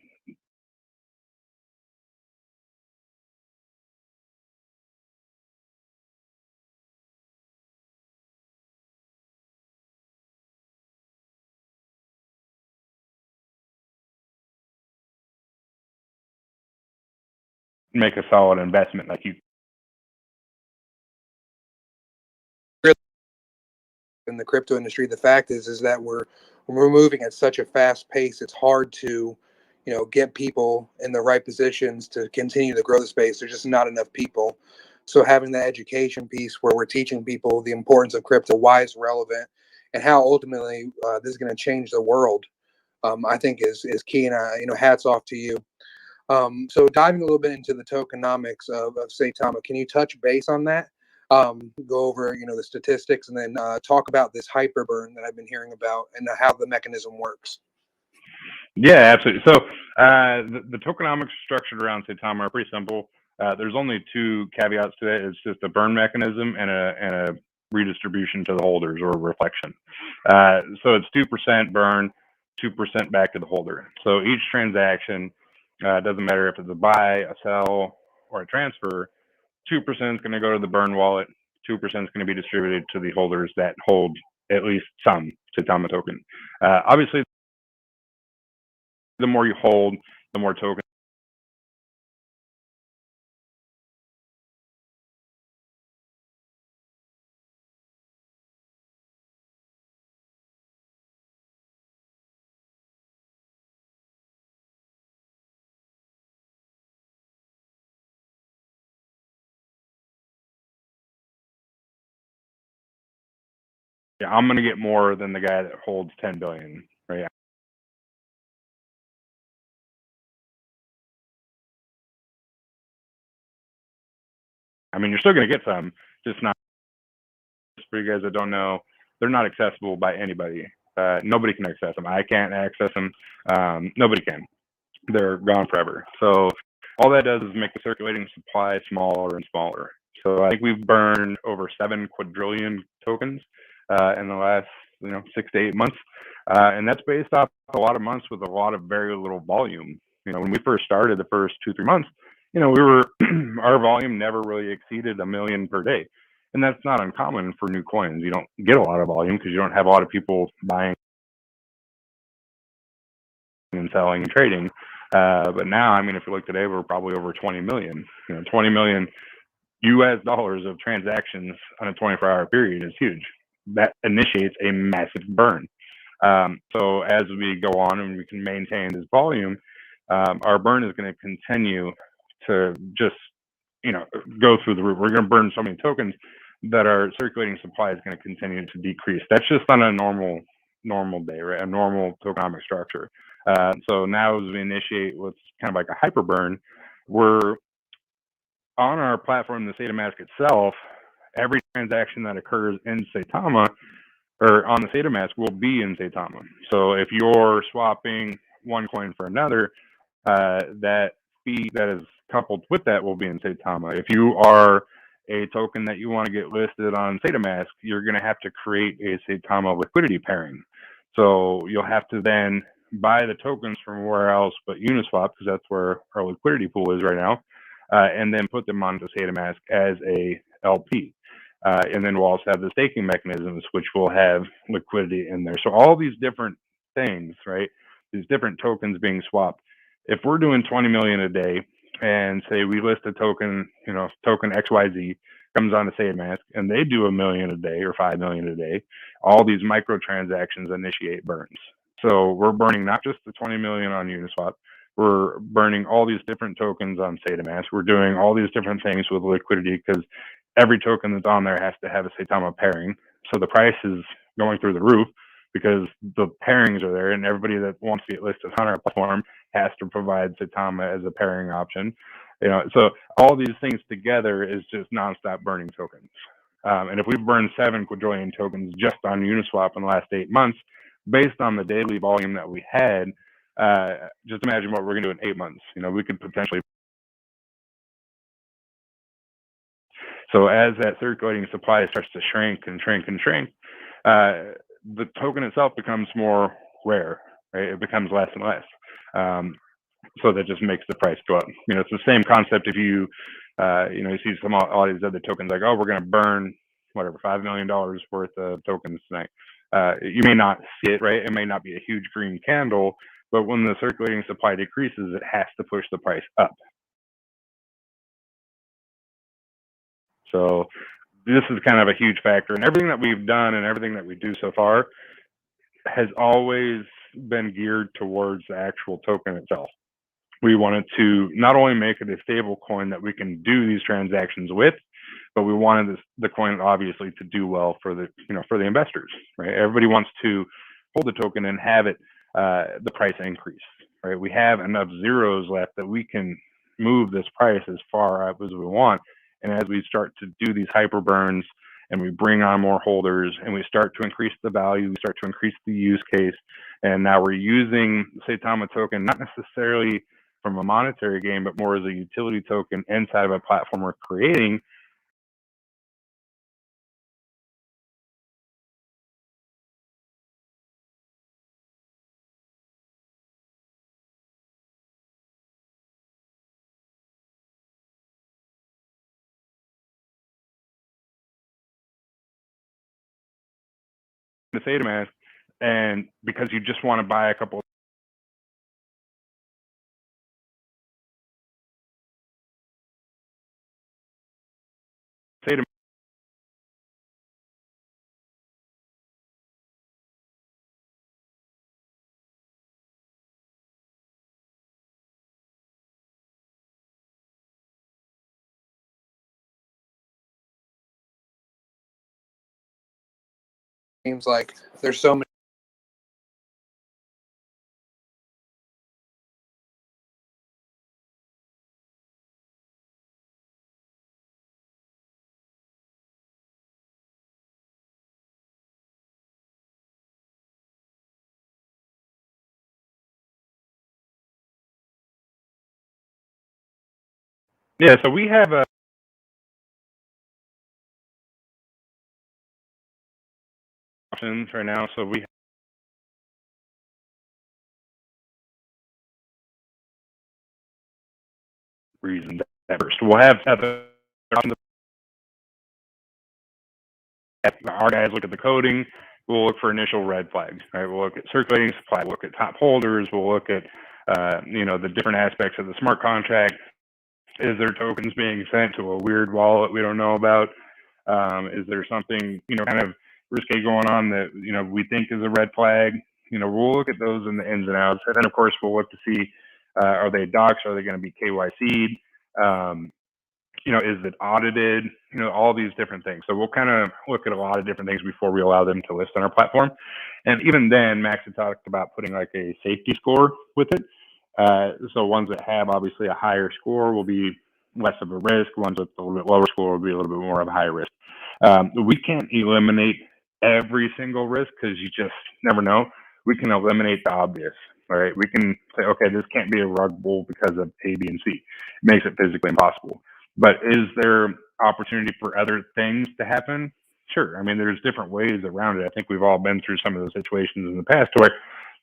make a solid investment. Like, you in the crypto industry, the fact is that we're moving at such a fast pace. It's hard to get people in the right positions to continue to grow the space. There's just not enough people. So having that education piece where we're teaching people the importance of crypto, why it's relevant, and how ultimately this is going to change the world, I think is key. And hats off to you. So diving a little bit into the tokenomics of Saitama, can you touch base on that? go over, the statistics, and then talk about this hyper burn that I've been hearing about and how the mechanism works. Yeah, absolutely. So the tokenomics structured around Saitama are pretty simple. There's only two caveats to it. It's just a burn mechanism and a redistribution to the holders, or reflection. So it's 2% burn, 2% back to the holder. So each transaction, doesn't matter if it's a buy, a sell, or a transfer, 2% is going to go to the burn wallet, 2% is going to be distributed to the holders that hold at least some Saitama token. Obviously, the more you hold, the more tokens. Yeah, I'm going to get more than the guy that holds 10 billion, right? I mean, you're still going to get some, just not. For you guys that don't know, they're not accessible by anybody. Nobody can access them. I can't access them. Nobody can. They're gone forever. So all that does is make the circulating supply smaller and smaller. So I think we've burned over 7 quadrillion tokens in the last 6 to 8 months, and that's based off a lot of months with a lot of very little volume. When we first started, the first 2-3 months, we were our volume never really exceeded 1 million per day, and that's not uncommon for new coins. You don't get a lot of volume because you don't have a lot of people buying and selling and trading. But now, I mean, if you look today, we're probably over 20 million. 20 million US dollars of transactions on a 24-hour period is huge. That initiates a massive burn. So as we go on and we can maintain this volume, our burn is going to continue to just go through the roof. We're going to burn so many tokens that our circulating supply is going to continue to decrease. That's just on a normal day, right? A normal tokenomic structure. So now as we initiate what's kind of like a hyper burn, we're on our platform, the Saitamask itself. Every transaction that occurs in Saitama or on the Saitamask will be in Saitama. So if you're swapping one coin for another, that fee that is coupled with that will be in Saitama. If you are a token that you want to get listed on Saitamask, you're going to have to create a Saitama liquidity pairing. So you'll have to then buy the tokens from where else but Uniswap, because that's where our liquidity pool is right now, and then put them onto Saitamask as a LP. And then we'll also have the staking mechanisms, which will have liquidity in there. So all these different things, right? These different tokens being swapped. If we're doing 20 million a day, and say we list a token, token XYZ comes on to Saitamask, and they do 1 million a day or 5 million a day, all these microtransactions initiate burns. So we're burning not just the 20 million on Uniswap, we're burning all these different tokens on Saitamask. We're doing all these different things with liquidity because every token that's on there has to have a Saitama pairing. So the price is going through the roof because the pairings are there, and everybody that wants to get listed on our platform has to provide Saitama as a pairing option. So all these things together is just nonstop burning tokens. And if we've burned 7 quadrillion tokens just on Uniswap in the last 8 months, based on the daily volume that we had, just imagine what we're going to do in 8 months. We could potentially. So as that circulating supply starts to shrink and shrink and shrink, the token itself becomes more rare, right? It becomes less and less. So that just makes the price go up. It's the same concept if you see all these other tokens like, oh, we're going to burn whatever, $5 million worth of tokens tonight. You may not see it, right? It may not be a huge green candle, but when the circulating supply decreases, it has to push the price up. So this is kind of a huge factor, and everything that we've done and everything that we do so far has always been geared towards the actual token itself. We wanted to not only make it a stable coin that we can do these transactions with, but we wanted the coin obviously to do well for the investors, right? Everybody wants to hold the token and have it the price increase, right? We have enough zeros left that we can move this price as far up as we want, And as we start to do these hyper burns and we bring on more holders and we start to increase the value, we start to increase the use case. And now we're using Saitama token, not necessarily from a monetary gain, but more as a utility token inside of a platform we're creating. The Saitamask, and because you just want to buy a couple Saitamask. Seems like there's so many Yeah, so we have a options right now. So we reason that first. We'll have other options. Our guys look at the coding. We'll look for initial red flags. Right. We'll look at circulating supply. We'll look at top holders. We'll look at the different aspects of the smart contract. Is there tokens being sent to a weird wallet we don't know about? Is there something kind of risque going on that we think is a red flag? We'll look at those in the ins and outs, and then of course we'll look to see are they docs? Are they going to be KYC'd? Is it audited? All these different things. So we'll kind of look at a lot of different things before we allow them to list on our platform. And even then, Max had talked about putting like a safety score with it. So ones that have obviously a higher score will be less of a risk. Ones with a little bit lower score will be a little bit more of a high risk. We can't eliminate every single risk because you just never know. We can eliminate the obvious. All right. We can say, okay, this can't be a rug pull because of A, B, and C. It makes it physically impossible. But is there opportunity for other things to happen? Sure. I mean, there's different ways around it. I think we've all been through some of those situations in the past where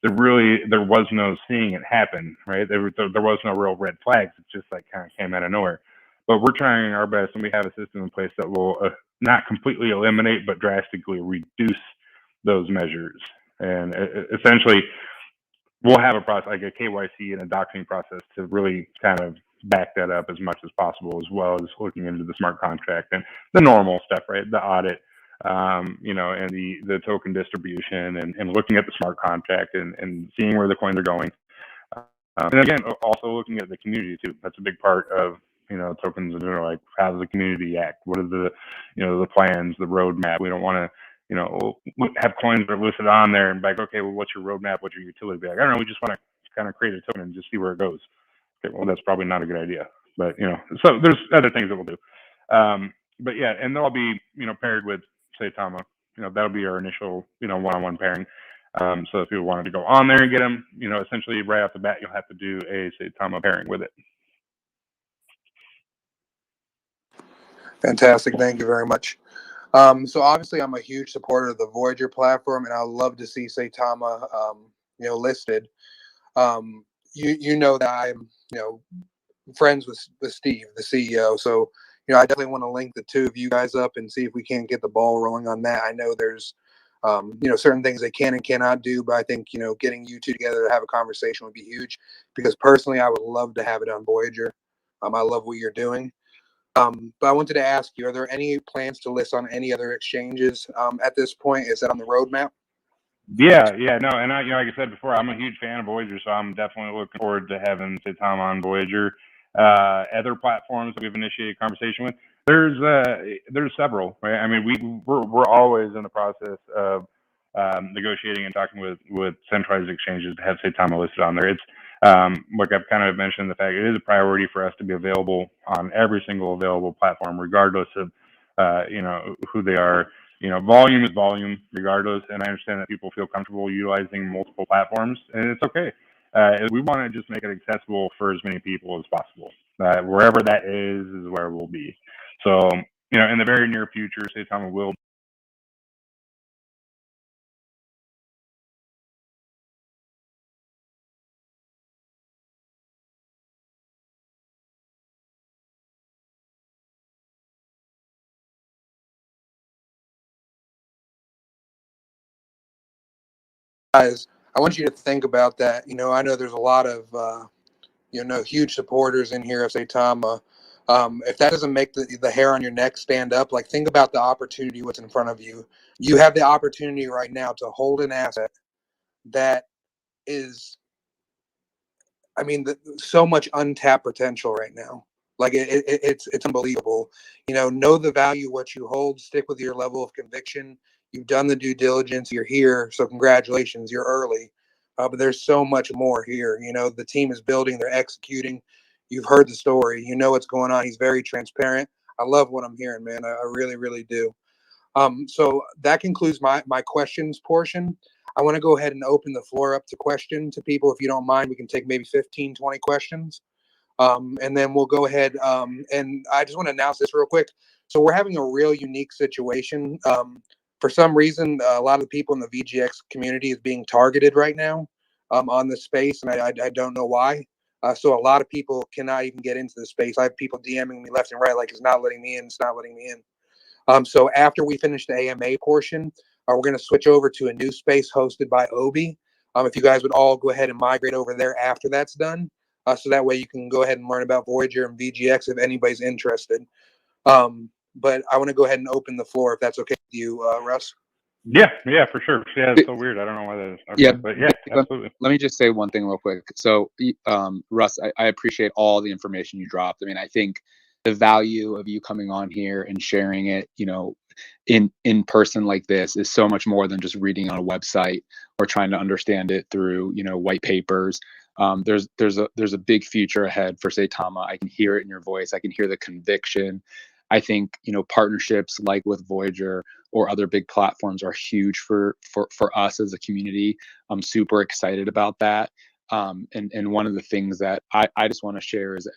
there was no seeing it happen, right? There was no real red flags. It just like kind of came out of nowhere. But we're trying our best, and we have a system in place that will not completely eliminate, but drastically reduce those measures. And essentially, we'll have a process like a KYC and a doxing process to really kind of back that up as much as possible, as well as looking into the smart contract and the normal stuff, right? The audit, and the token distribution and looking at the smart contract and seeing where the coins are going. And again, also looking at the community too. That's a big part of tokens and like how does the community act? What are the the plans, the roadmap? We don't want to have coins that are listed on there and be like, okay, well, what's your roadmap? What's your utility? Be like, I don't know. We just want to kind of create a token and just see where it goes. Okay, well, that's probably not a good idea. But so there's other things that we'll do. But yeah, and they'll be paired with Saitama. That'll be our initial one-on-one pairing. So if you wanted to go on there and get them, essentially right off the bat, you'll have to do a Saitama pairing with it. fantastic. Thank you very much. So obviously, I'm a huge supporter of the Voyager platform, and I'd love to see Saitama, listed. You know that I'm, friends with Steve, the CEO. So, I definitely want to link the two of you guys up and see if we can get the ball rolling on that. I know there's, certain things they can and cannot do, but I think, getting you two together to have a conversation would be huge because personally, I would love to have it on Voyager. I love what you're doing. But I wanted to ask you, are there any plans to list on any other exchanges at this point? Is that on the roadmap? Yeah, no, and I, like I said before, I'm a huge fan of Voyager, so I'm definitely looking forward to having Saitama on Voyager. Other platforms that we've initiated conversation with, there's several, right? I mean, we're always in the process of negotiating and talking with centralized exchanges to have Saitama listed on there. It's like I've kind of mentioned, the fact it is a priority for us to be available on every single available platform, regardless of, who they are. Volume is volume regardless. And I understand that people feel comfortable utilizing multiple platforms, and it's okay. We want to just make it accessible for as many people as possible. Wherever that is where we'll be. So, in the very near future, Saitama will. Guys, I want you to think about that. I know there's a lot of huge supporters in here of Saitama. If that doesn't make the hair on your neck stand up, like, think about the opportunity what's in front of you. You have the opportunity right now to hold an asset that is, so much untapped potential right now. Like, it's unbelievable. Know the value of what you hold. Stick with your level of conviction. You've done the due diligence. You're here, so congratulations. You're early, but there's so much more here. The team is building. They're executing. You've heard the story. You know what's going on. He's very transparent. I love what I'm hearing, man. I really, really do. So that concludes my questions portion. I want to go ahead and open the floor up to questions to people. If you don't mind, we can take maybe 15, 20 questions. And then we'll go ahead. And I just want to announce this real quick. So we're having a real unique situation. For some reason, a lot of the people in the VGX community is being targeted right now on this space. And I don't know why. So a lot of people cannot even get into the space. I have people DMing me left and right, like, it's not letting me in. It's not letting me in. So after we finish the AMA portion, we're going to switch over to a new space hosted by Obi. If you guys would all go ahead and migrate over there after that's done, so that way you can go ahead and learn about Voyager and VGX if anybody's interested. But I want to go ahead and open the floor if that's okay with you, Russ. Yeah, for sure. Yeah, it's so weird. I don't know why that is. Okay, Yeah, but yeah, absolutely. Let me just say one thing real quick. So, Russ, I appreciate all the information you dropped. I think the value of you coming on here and sharing it, in person like this is so much more than just reading on a website or trying to understand it through, white papers. There's a big future ahead for Saitama. I can hear it in your voice. I can hear the conviction. I think, partnerships like with Voyager or other big platforms are huge for us as a community. I'm super excited about that. And one of the things that I just want to share is,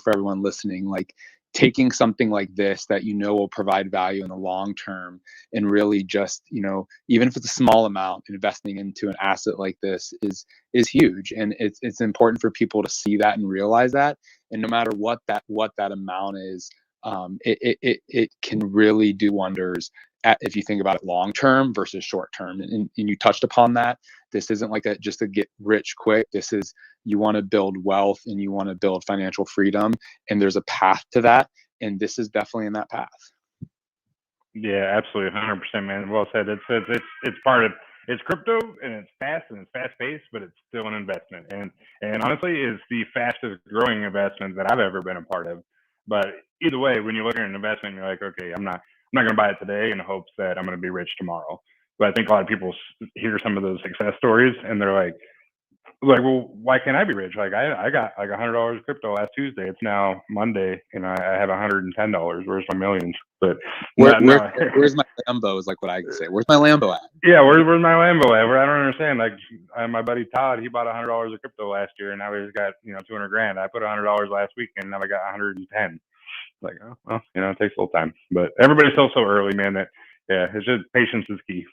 for everyone listening, like, taking something like this that will provide value in the long term, and really just, even if it's a small amount, investing into an asset like this is huge. And it's important for people to see that and realize that. And no matter what that amount is, it can really do wonders if you think about it long term versus short term. And you touched upon that. This isn't like just a get rich quick. This is, you want to build wealth and you want to build financial freedom, and there's a path to that, and this is definitely in that path. Yeah, absolutely, 100%, man. Well said. It's part of, it's crypto, and it's fast and it's fast paced, but it's still an investment. And honestly, it's the fastest growing investment that I've ever been a part of. But either way, when you look at an investment, you're like, okay, I'm not going to buy it today in hopes that I'm going to be rich tomorrow. But I think a lot of people hear some of those success stories and they're like, well, why can't I be rich? Like, I got like $100 crypto last Tuesday. It's now Monday, and I have $110. Where's my millions? But where's my Lambo is like what I can say. Where's my Lambo at? Yeah, where's my Lambo at? I don't understand. Like, my buddy Todd, he bought $100 of crypto last year, and now he's got 200 grand. I put $100 last week, and now I got 110. Like, oh, well, it takes a little time, but everybody's still so early, man. That it's just patience is key.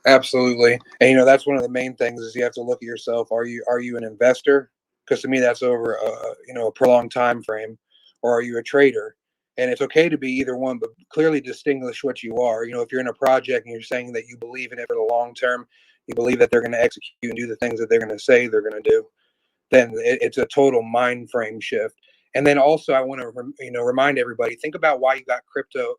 Absolutely. And that's one of the main things is you have to look at yourself. Are you an investor? Because to me, that's over a prolonged time frame. Or are you a trader? And it's okay to be either one, but clearly distinguish what you are. If you're in a project and you're saying that you believe in it for the long term, you believe that they're going to execute and do the things that they're going to say they're going to do, then it's a total mind frame shift. And then also, I want to remind everybody, think about why you got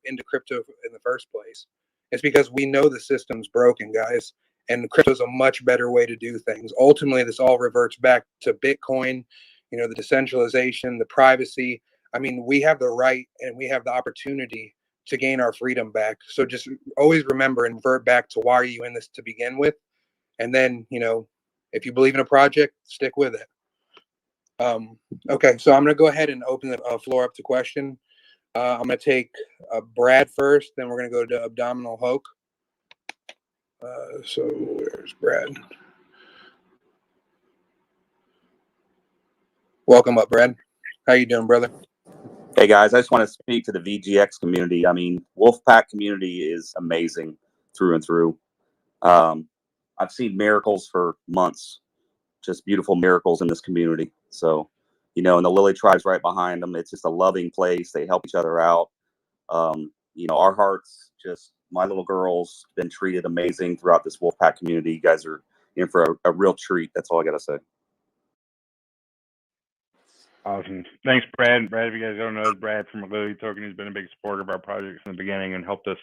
into crypto in the first place. It's because we know the system's broken, guys, and crypto is a much better way to do things. Ultimately, this all reverts back to Bitcoin, the decentralization, the privacy. We have the right and we have the opportunity to gain our freedom back. So just always remember and revert back to why are you in this to begin with, and then If you believe in a project, stick with it. Okay, so I'm going to go ahead and open the floor up to question. I'm going to take Brad first, then we're going to go to Abdominal Hoke. So where's Brad? Welcome up, Brad. How you doing, brother? Hey guys, I just want to speak to the VGX community. I mean, Wolfpack community is amazing through and through. I've seen miracles for months, just beautiful miracles in this community. So, you know, and the Lily Tribe's right behind them. It's just a loving place. They help each other out. You know, our hearts, just my little girl's been treated amazing throughout this Wolfpack community. You guys are in for a real treat. That's all I got to say. Awesome. Thanks, Brad. Brad, if you guys don't know, Brad from Lily Token has been a big supporter of our project from the beginning and helped us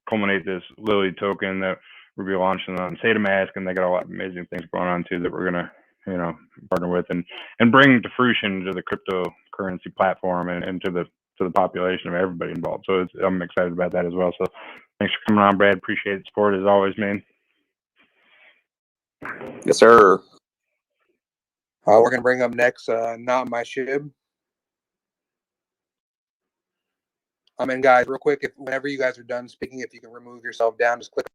culminate this Lily Token that we'll be launching on Saitamask, and they got a lot of amazing things going on too that we're gonna, you know, partner with and bring to fruition to the cryptocurrency platform and to the population of everybody involved. So I'm excited about that as well. So thanks for coming on, Brad. Appreciate the support as always, man. Yes, sir. We're going to bring up next, Not My Shib. And guys, real quick, whenever you guys are done speaking, if you can remove yourself down, just click.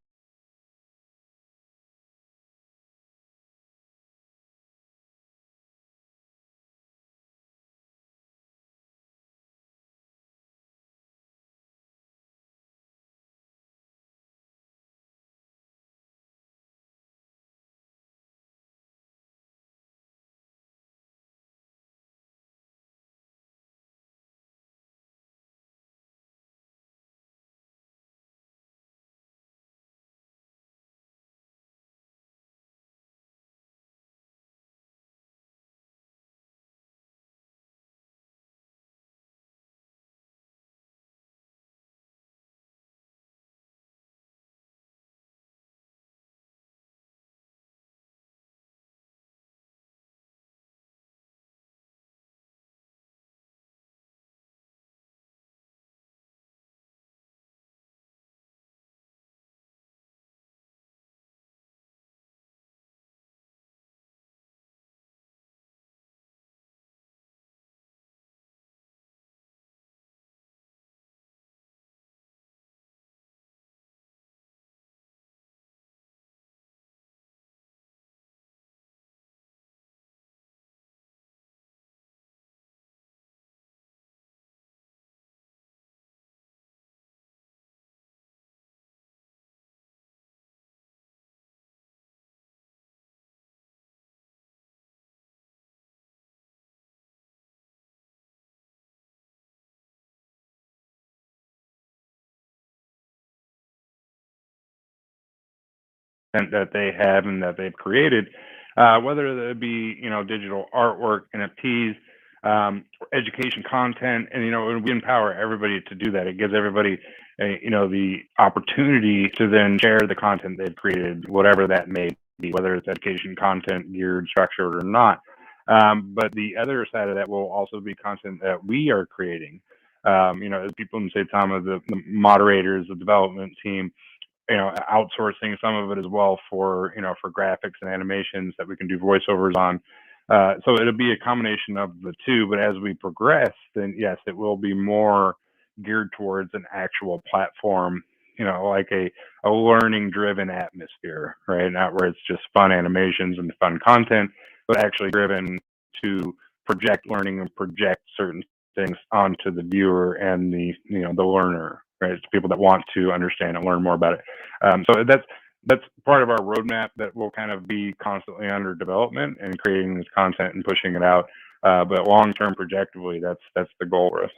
That they have and that they've created, whether it be, you know, digital artwork, NFTs, education content, and, you know, we empower everybody to do that. It gives everybody, you know, the opportunity to then share the content they've created, whatever that may be, whether it's education content, geared, structured, or not. But the other side of that will also be content that we are creating. You know, as people in Saitama, the moderators, the development team, you know, outsourcing some of it as well for, you know, for graphics and animations that we can do voiceovers on. So it'll be a combination of the two, but as we progress, then yes, it will be more geared towards an actual platform, you know, like a learning driven atmosphere, right? Not where it's just fun animations and fun content, but actually driven to project learning and project certain things onto the viewer and the, you know, the learner, right? It's people that want to understand and learn more about it. So that's part of our roadmap that will kind of be constantly under development and creating this content and pushing it out. But long-term projectively, that's the goal for us.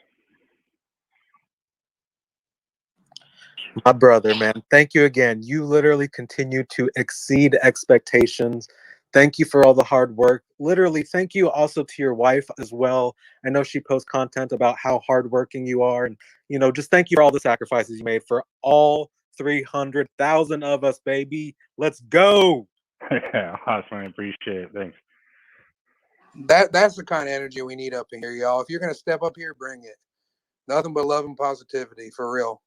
My brother, man, thank you again. You literally continue to exceed expectations. Thank you for all the hard work. Literally, thank you also to your wife as well. I know she posts content about how hardworking you are. And, you know, just thank you for all the sacrifices you made for all 300,000 of us, baby. Let's go. Yeah, awesome. I appreciate it. Thanks. That's the kind of energy we need up in here, y'all. If you're going to step up here, bring it. Nothing but love and positivity, for real.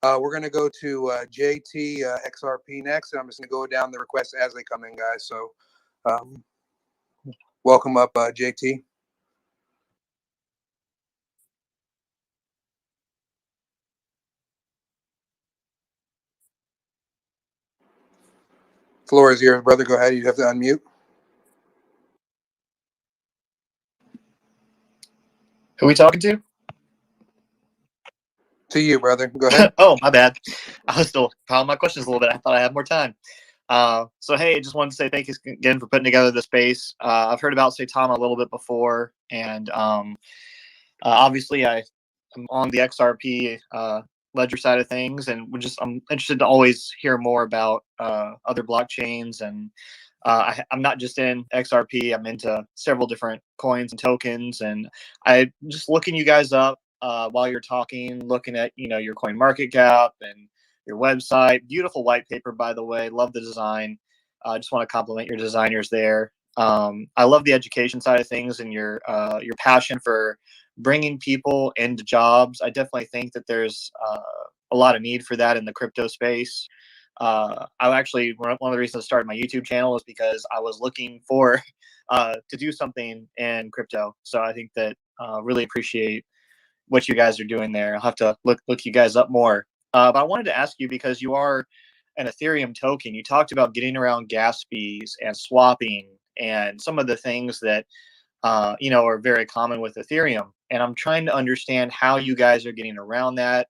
We're going to go to JT XRP next, and I'm just going to go down the requests as they come in, guys. So welcome up, JT. Floor is yours, brother. Go ahead. You have to unmute. Who are we talking to? To you, brother. Go ahead. Oh, my bad. I was still piling my questions a little bit. I thought I had more time. So, hey, I just wanted to say thank you again for putting together the space. I've heard about Saitama a little bit before, and obviously I'm on the XRP ledger side of things, and I'm interested to always hear more about other blockchains. And I'm not just in XRP. I'm into several different coins and tokens, and I just looking you guys up while you're talking, looking at your coin market cap and your website. Beautiful white paper, by the way. Love the design. I just want to compliment your designers there. I love the education side of things and your passion for bringing people into jobs. I definitely think that there's a lot of need for that in the crypto space. I actually, one of the reasons I started my YouTube channel is because I was looking for to do something in crypto. So I think that really appreciate what you guys are doing there. I'll have to look you guys up more. But I wanted to ask you, because you are an Ethereum token, you talked about getting around gas fees and swapping and some of the things that are very common with Ethereum. And I'm trying to understand how you guys are getting around that.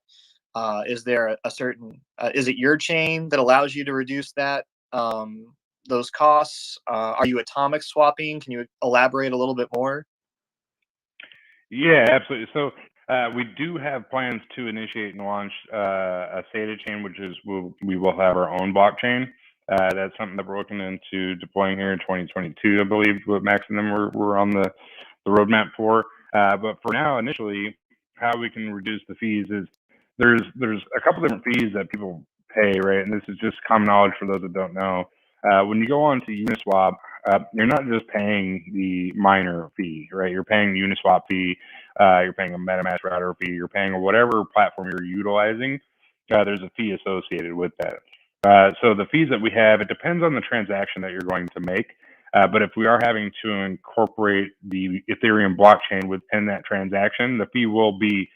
Is there a certain, is it your chain that allows you to reduce that, those costs? Are you atomic swapping? Can you elaborate a little bit more? Yeah, absolutely. So we do have plans to initiate and launch a SATA chain, which is we will have our own blockchain. That's something that we're looking into deploying here in 2022, I believe. What Max and them were on the roadmap for. But for now, initially, how we can reduce the fees is there's a couple different fees that people pay, right? And this is just common knowledge for those that don't know. When you go on to Uniswap, you're not just paying the miner fee, right? You're paying the Uniswap fee, you're paying a MetaMask router fee, you're paying whatever platform you're utilizing. There's a fee associated with that. So the fees that we have, it depends on the transaction that you're going to make. But if we are having to incorporate the Ethereum blockchain within that transaction, the fee will be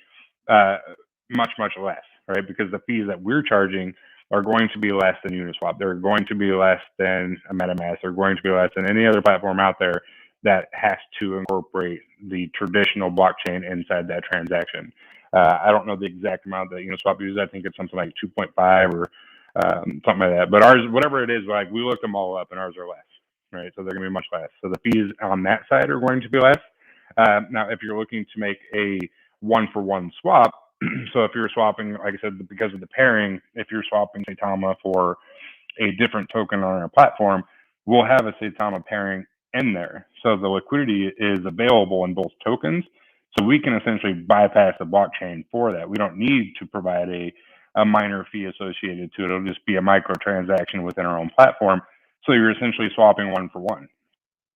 much, much less, right? Because the fees that we're charging are going to be less than Uniswap. They're going to be less than a MetaMask. They're going to be less than any other platform out there that has to incorporate the traditional blockchain inside that transaction. I don't know the exact amount that Uniswap uses. I think it's something like 2.5 or something like that. But ours, whatever it is, like we looked them all up, and ours are less, right? So they're going to be much less. So the fees on that side are going to be less. Now, if you're looking to make a one-for-one swap, so if you're swapping, like I said, because of the pairing, if you're swapping Saitama for a different token on our platform, we'll have a Saitama pairing in there. So the liquidity is available in both tokens. So we can essentially bypass the blockchain for that. We don't need to provide a minor fee associated to it. It'll just be a microtransaction within our own platform. So you're essentially swapping one for one,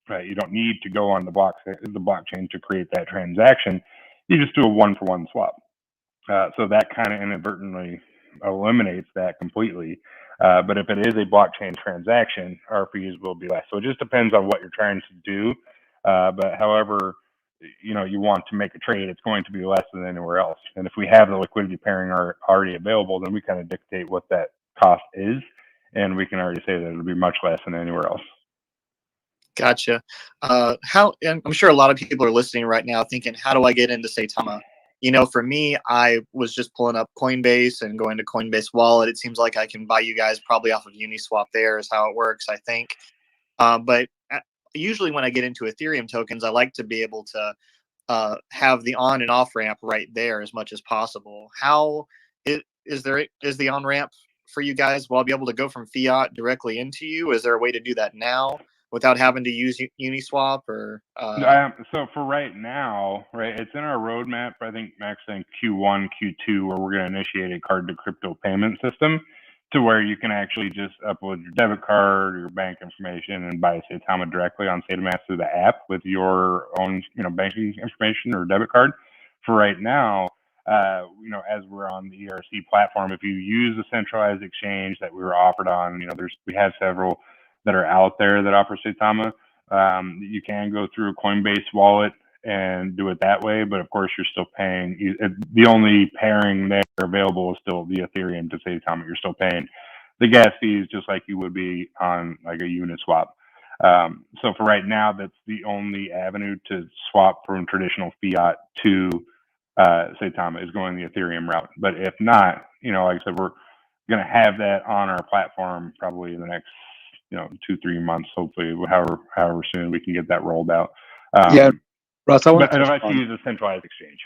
right? You don't need to go on the blockchain to create that transaction. You just do a one-for-one swap. So that kind of inadvertently eliminates that completely. But if it is a blockchain transaction, our fees will be less. So it just depends on what you're trying to do. But however, you want to make a trade, it's going to be less than anywhere else. And if we have the liquidity pairing already available, then we kind of dictate what that cost is. And we can already say that it'll be much less than anywhere else. Gotcha. And I'm sure a lot of people are listening right now thinking, how do I get into Saitama? For me, I was just pulling up Coinbase and going to Coinbase Wallet. It seems like I can buy you guys probably off of Uniswap. There is how it works, I think. But usually when I get into Ethereum tokens, I like to be able to have the on and off ramp right there as much as possible. How is the on ramp for you guys? Will I be able to go from fiat directly into you? Is there a way to do that now without having to use Uniswap or? So for right now, right, it's in our roadmap. I think Max saying Q1, Q2, where we're going to initiate a card to crypto payment system to where you can actually just upload your debit card or your bank information and buy Saitama directly on Saitamask through the app with your own, banking information or debit card. For right now, as we're on the ERC platform, if you use the centralized exchange that we were offered on, we have several that are out there that offer Saitama. You can go through a Coinbase wallet and do it that way, but of course you're still paying. The only pairing there available is still the Ethereum to Saitama. You're still paying the gas fees just like you would be on like a unit swap. So for right now, that's the only avenue to swap from traditional fiat to Saitama, is going the Ethereum route. But if not, like I said, we're going to have that on our platform probably in the next 2-3 months, hopefully, however soon we can get that rolled out. Yeah, Russ, I want to I'd like to use a centralized exchange.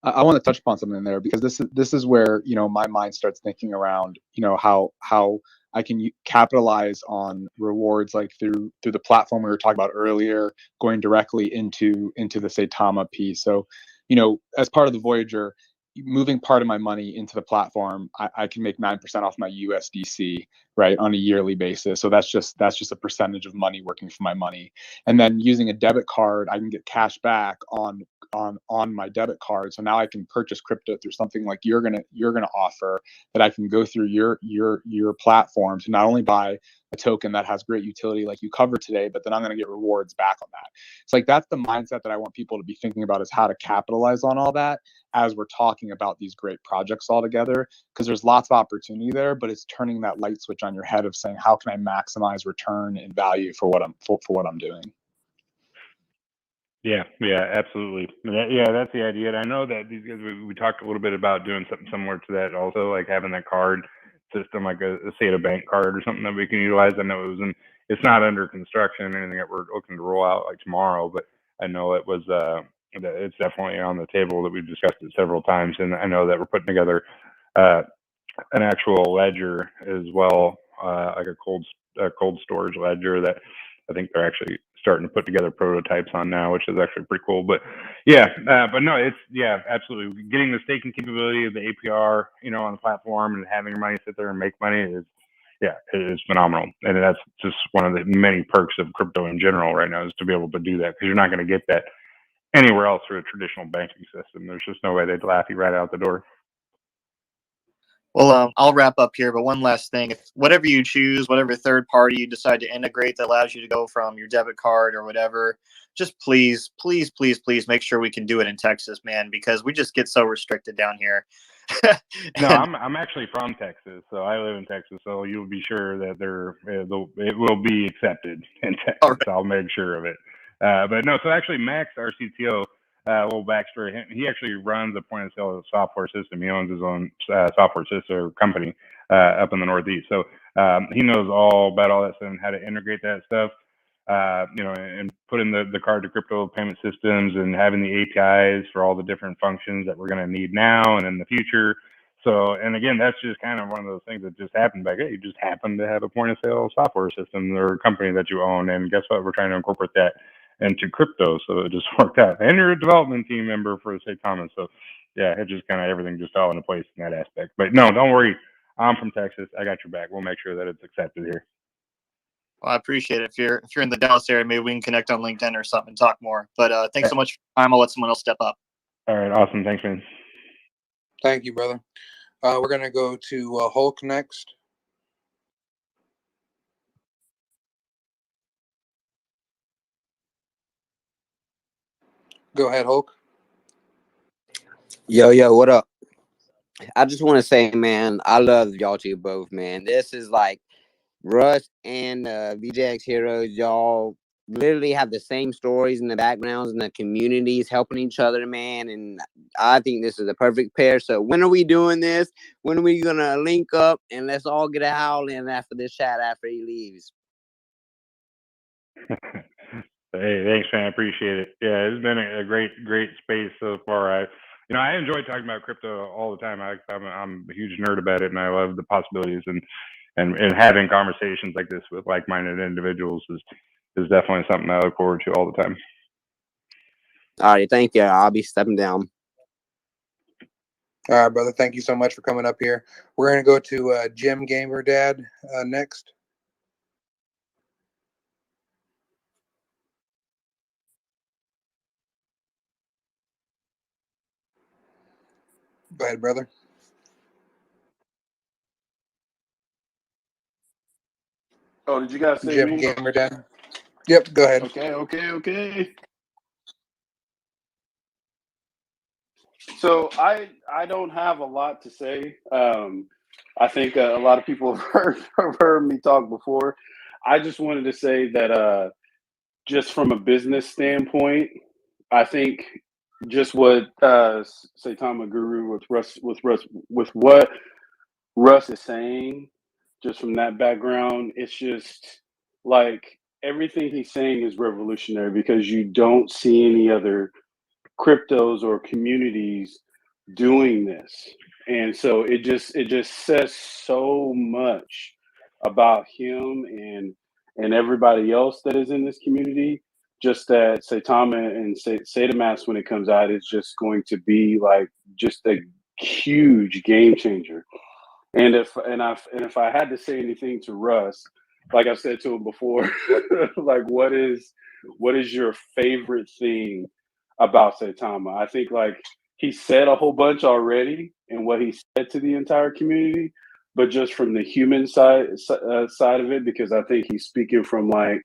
I want to touch upon something there, because this is where my mind starts thinking around how I can capitalize on rewards like through the platform we were talking about earlier, going directly into the Saitama piece. So as part of the Voyager, moving part of my money into the platform, I can make 9% off my USDC, right, on a yearly basis. So that's just a percentage of money working for my money. And then using a debit card, I can get cash back on my debit card. So now I can purchase crypto through something like you're gonna offer, that I can go through your platform to not only buy a token that has great utility like you covered today, but then I'm going to get rewards back on that. It's like, that's the mindset that I want people to be thinking about, is how to capitalize on all that as we're talking about these great projects all together, because there's lots of opportunity there, but it's turning that light switch on your head of saying, how can I maximize return and value for what I'm doing? Yeah, absolutely. Yeah, that's the idea. And I know that these guys, we talked a little bit about doing something similar to that also, like having that card system, like a SATA bank card or something that we can utilize. I know it's not under construction, anything that we're looking to roll out like tomorrow, but I know it's definitely on the table, that we've discussed it several times. And I know that we're putting together an actual ledger as well, like a cold storage ledger that I think they're actually starting to put together prototypes on now, which is actually pretty cool. But but no, it's absolutely getting the staking capability of the APR, on the platform, and having your money sit there and make money is phenomenal. And that's just one of the many perks of crypto in general right now, is to be able to do that, because you're not going to get that anywhere else through a traditional banking system. There's just no way they'd laugh you right out the door. Well, I'll wrap up here, but one last thing. If whatever you choose, whatever third party you decide to integrate that allows you to go from your debit card or whatever, just please make sure we can do it in Texas, man, because we just get so restricted down here. No, I'm actually from Texas, so I live in Texas, so you'll be sure that it will be accepted in Texas. Right. I'll make sure of it. But no, so actually Max, our CTO, a little backstory. He actually runs a point of sale software system. He owns his own software system company up in the Northeast. So he knows all about all that stuff and how to integrate that stuff. And put in the card to crypto payment systems, and having the APIs for all the different functions that we're going to need now and in the future. So, and again, that's just kind of one of those things that just happened back. Hey, you just happen to have a point of sale software system or company that you own, and guess what? We're trying to incorporate that into crypto, so it just worked out. And you're a development team member for Saitama, so yeah, it just kind of everything just fell into place in that aspect. But no, don't worry, I'm from Texas. I got your back. We'll make sure that it's accepted here. Well, I appreciate it. If you're in the Dallas area, maybe we can connect on LinkedIn or something and talk more. But thanks so much for your time. I'll let someone else step up. All right, awesome. Thanks, man. Thank you, brother. We're going to go to Hulk next. Go ahead, Hulk. Yo, what up? I just want to say, man, I love y'all two both, man. This is like Russ and VJX Heroes. Y'all literally have the same stories in the backgrounds and the communities helping each other, man. And I think this is a perfect pair. So when are we doing this? When are we going to link up? And let's all get a howl in after this chat after he leaves. Hey, thanks, man. I appreciate it. Yeah, it's been a great space so far. I enjoy talking about crypto all the time. I'm a huge nerd about it, and I love the possibilities, and having conversations like this with like-minded individuals is definitely something I look forward to all the time. All right, thank you. I'll be stepping down. All right, brother. Thank you so much for coming up here. We're going to go to Jim Gamer Dad next. Go ahead, brother. Oh, did you guys say Jim me? Gamer Dan. Yep, go ahead. Okay. So I don't have a lot to say. I think a lot of people have heard me talk before. I just wanted to say that just from a business standpoint, I think just what Saitama Guru with what Russ is saying, just from that background, it's just like everything he's saying is revolutionary because you don't see any other cryptos or communities doing this. And so it just says so much about him and everybody else that is in this community. Just that Saitama and Saitamask, when it comes out, is just going to be like just a huge game changer. And if I had to say anything to Russ, like I said to him before, like what is your favorite thing about Saitama? I think like he said a whole bunch already and what he said to the entire community, but just from the human side of it, because I think he's speaking from like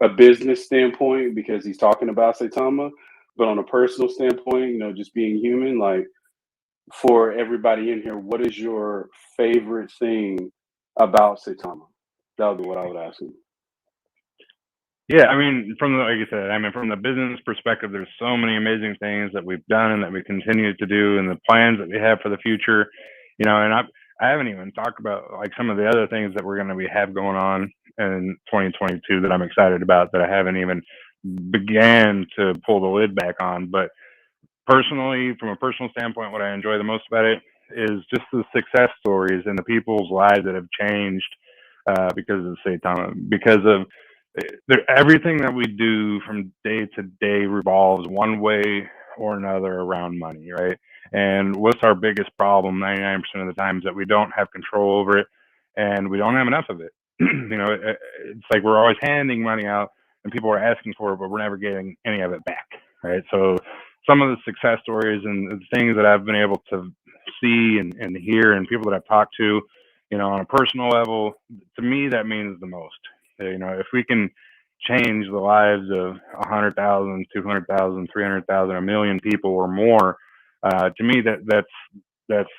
a business standpoint because he's talking about Saitama, but on a personal standpoint, just being human, like for everybody in here, what is your favorite thing about Saitama? That would be what I would ask him. Yeah, I mean, like you said, from the business perspective, there's so many amazing things that we've done and that we continue to do, and the plans that we have for the future. And I haven't even talked about like some of the other things that we're going to have going on in 2022 that I'm excited about that I haven't even began to pull the lid back on. But personally, from a personal standpoint, what I enjoy the most about it is just the success stories and the people's lives that have changed because of Saitama, because of everything that we do from day to day revolves one way or another around money, right? And what's our biggest problem 99% of the time is that we don't have control over it and we don't have enough of it. It's like we're always handing money out and people are asking for it, but we're never getting any of it back, right? So some of the success stories and the things that I've been able to see and hear and people that I've talked to, on a personal level, to me, that means the most. If we can change the lives of 100,000, 200,000, 300,000, a million people or more, to me, that's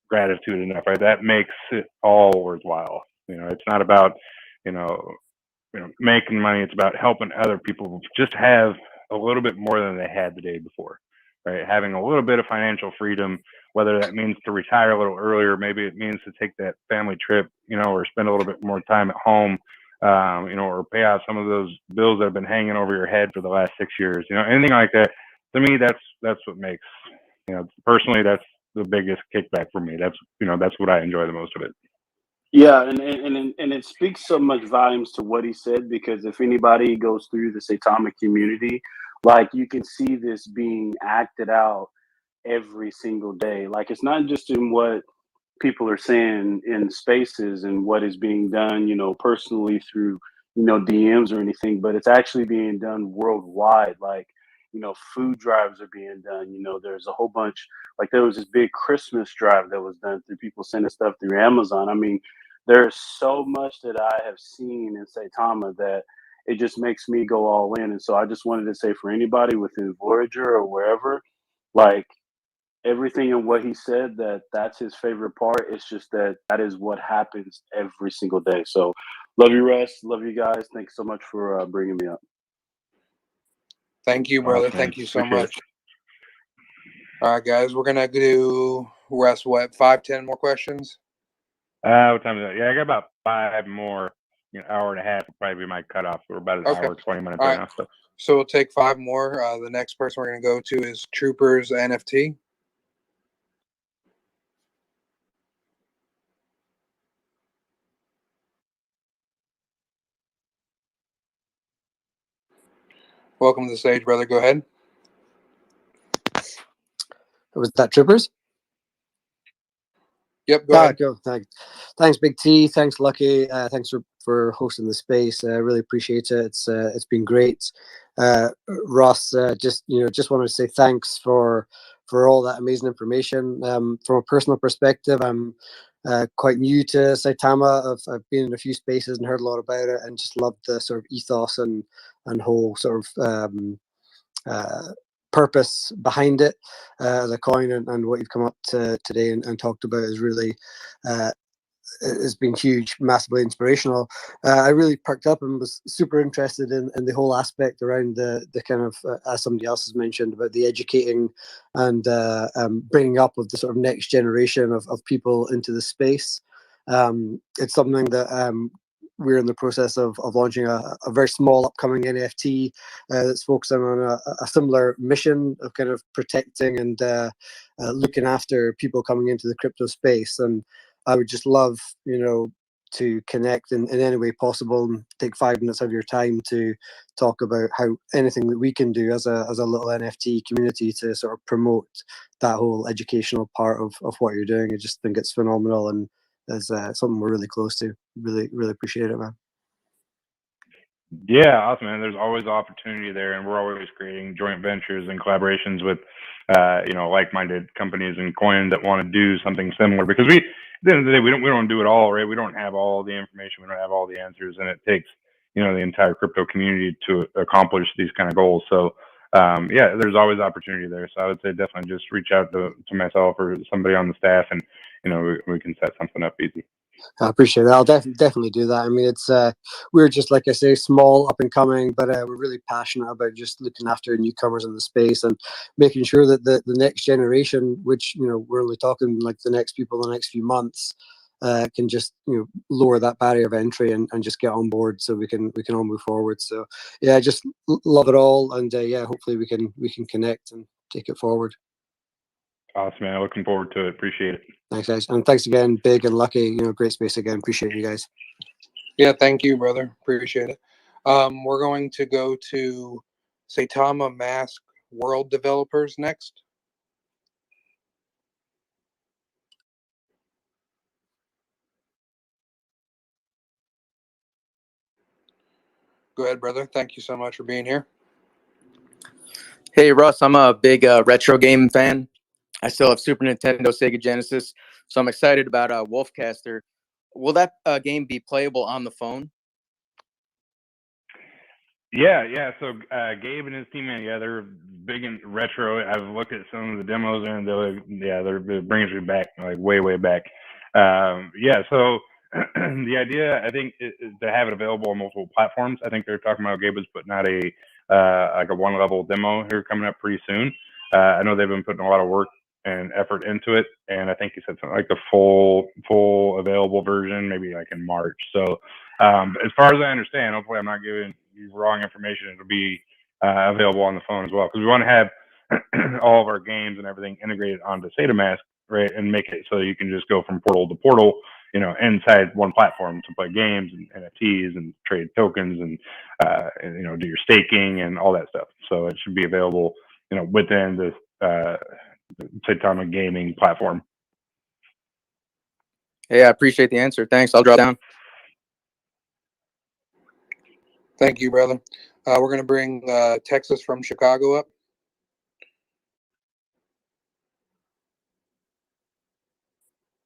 gratitude enough, right? That makes it all worthwhile. It's not about, making money. It's about helping other people just have a little bit more than they had the day before, right? Having a little bit of financial freedom, whether that means to retire a little earlier, maybe it means to take that family trip, or spend a little bit more time at home, or pay out some of those bills that have been hanging over your head for the last 6 years, anything like that. To me, that's what makes, personally, that's the biggest kickback for me. That's what I enjoy the most of it. Yeah, and it speaks so much volumes to what he said, because if anybody goes through the Saitama community, like you can see this being acted out every single day. Like it's not just in what people are saying in spaces and what is being done, personally through, DMs or anything, but it's actually being done worldwide. Like, food drives are being done. There's a whole bunch, like there was this big Christmas drive that was done through people sending stuff through Amazon. I mean, there's so much that I have seen in Saitama that it just makes me go all in. And so I just wanted to say for anybody within Voyager or wherever, like, everything in what he said, that's his favorite part. It's just that is what happens every single day. So love you, Russ. Love you guys. Thanks so much for bringing me up. Thank you, brother. Awesome. Thank you so Appreciate much. All right, guys, we're gonna do Russ. What, 5-10 more questions? What time is it? Yeah, I got about 5 more. Hour and a half will probably be my cutoff. We're about an hour 20 minutes right now. So we'll take 5 more. The next person we're gonna go to is Troopers NFT. Welcome to the stage, brother. Go ahead. Was that Troopers? Yep, go ahead. Go. Thanks, Big T. Thanks, Lucky. Thanks for hosting the space. I really appreciate it. It's been great. Ross, just wanted to say thanks for for all that amazing information. From a personal perspective, I'm quite new to Saitama. I've been in a few spaces and heard a lot about it, and just loved the sort of ethos and whole sort of purpose behind it. The coin and what you've come up to today and talked about is really has been huge, massively inspirational. I really perked up and was super interested in the whole aspect around the kind of, as somebody else has mentioned, about the educating and bringing up of the sort of next generation of people into the space. It's something that we're in the process of launching a very small upcoming NFT that's focusing on a similar mission of kind of protecting and looking after people coming into the crypto space. And I would just love, to connect in any way possible and take 5 minutes of your time to talk about how anything that we can do as a little NFT community to sort of promote that whole educational part of what you're doing. I just think it's phenomenal and is something we're really close to. Really, really appreciate it, man. Yeah, awesome, man. There's always opportunity there, and we're always creating joint ventures and collaborations with, like-minded companies and coins that want to do something similar. Because at the end of the day, we don't do it all, right? We don't have all the information, we don't have all the answers, and it takes, the entire crypto community to accomplish these kind of goals. So, yeah, there's always opportunity there. So I would say definitely just reach out to myself or somebody on the staff, and we can set something up easy. I appreciate it. I'll definitely do that. I mean, it's we're just, like I say, small, up and coming, but we're really passionate about just looking after newcomers in the space and making sure that the next generation, which we're only talking like the next people, the next few months, can just lower that barrier of entry and just get on board, so we can all move forward. So yeah, I just love it all, and yeah, hopefully we can connect and take it forward. Awesome, man. Looking forward to it. Appreciate it. Thanks, guys. And thanks again, Big and Lucky. Great space again. Appreciate you guys. Yeah, thank you, brother. Appreciate it. We're going to go to Saitamask World Developers next. Go ahead, brother. Thank you so much for being here. Hey, Russ, I'm a big retro game fan. I still have Super Nintendo, Sega Genesis, so I'm excited about Wolfcaster. Will that game be playable on the phone? Yeah. So Gabe and his team, man, yeah, they're big in retro. I've looked at some of the demos, and it brings me back, like way back. Yeah. So the idea, I think, is to have it available on multiple platforms. I think they're talking about Gabe was putting out a like a 1-level demo here coming up pretty soon. I know they've been putting a lot of work and effort into it, and I think he said something like the full available version, maybe like in March. So as far as I understand, hopefully I'm not giving you wrong information. It'll be available on the phone as well, because we want to have all of our games and everything integrated onto Saitamask, right, and make it so you can just go from portal to portal, inside one platform to play games and NFTs and trade tokens and do your staking and all that stuff. So it should be available, within this Saitama gaming platform. Hey, I appreciate the answer. Thanks. I'll drop down. Thank you, brother. We're going to bring Texas from Chicago up.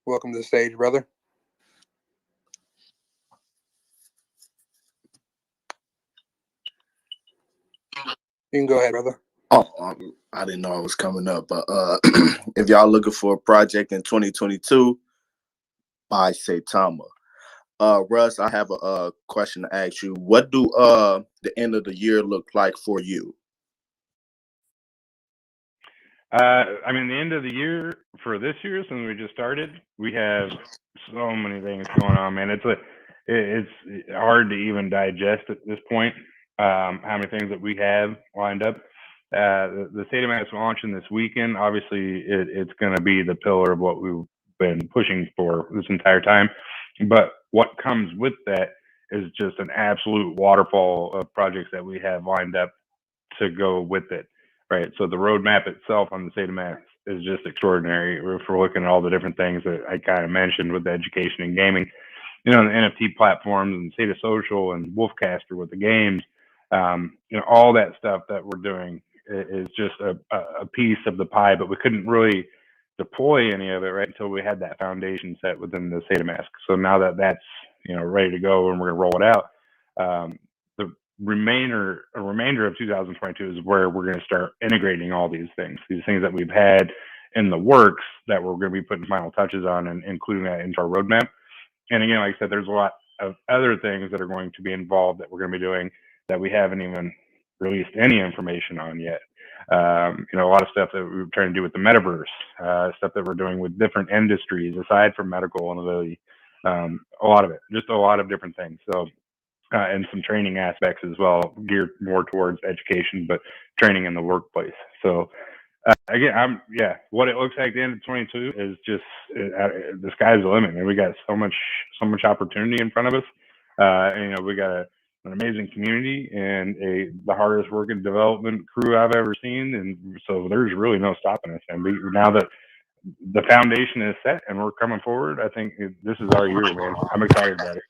Welcome to the stage, brother. You can go ahead, brother. Oh, I didn't know I was coming up, but if y'all looking for a project in 2022, by Saitama. Russ, I have a question to ask you. What do the end of the year look like for you? I mean, the end of the year for this year, since we just started, we have so many things going on, man. It's hard to even digest at this point how many things that we have lined up. The Saitamask launching this weekend, obviously, it's going to be the pillar of what we've been pushing for this entire time. But what comes with that is just an absolute waterfall of projects that we have lined up to go with it. Right. So the roadmap itself on the Saitamask is just extraordinary. If we're looking at all the different things that I kind of mentioned with the education and gaming, the NFT platforms and Saita Social and Wolfcaster with the games, all that stuff that we're doing is just a piece of the pie, but we couldn't really deploy any of it right until we had that foundation set within the Saitamask. So now that that's ready to go and we're gonna roll it out, the remainder of 2022 is where we're gonna start integrating all these things that we've had in the works that we're gonna be putting final touches on and including that into our roadmap. And again, like I said, there's a lot of other things that are going to be involved that we're going to be doing that we haven't even released any information on yet. A lot of stuff that we're trying to do with the metaverse, stuff that we're doing with different industries aside from medical and ability. A lot of it, just a lot of different things. So, and some training aspects as well, geared more towards education, but training in the workplace. So, again, what it looks like at the end of 22 is just the sky's the limit, man. We got so much opportunity in front of us. We got an amazing community and the hardest working development crew I've ever seen, and so there's really no stopping us. And now that the foundation is set and we're coming forward, I think this is our year, man. I'm excited about it.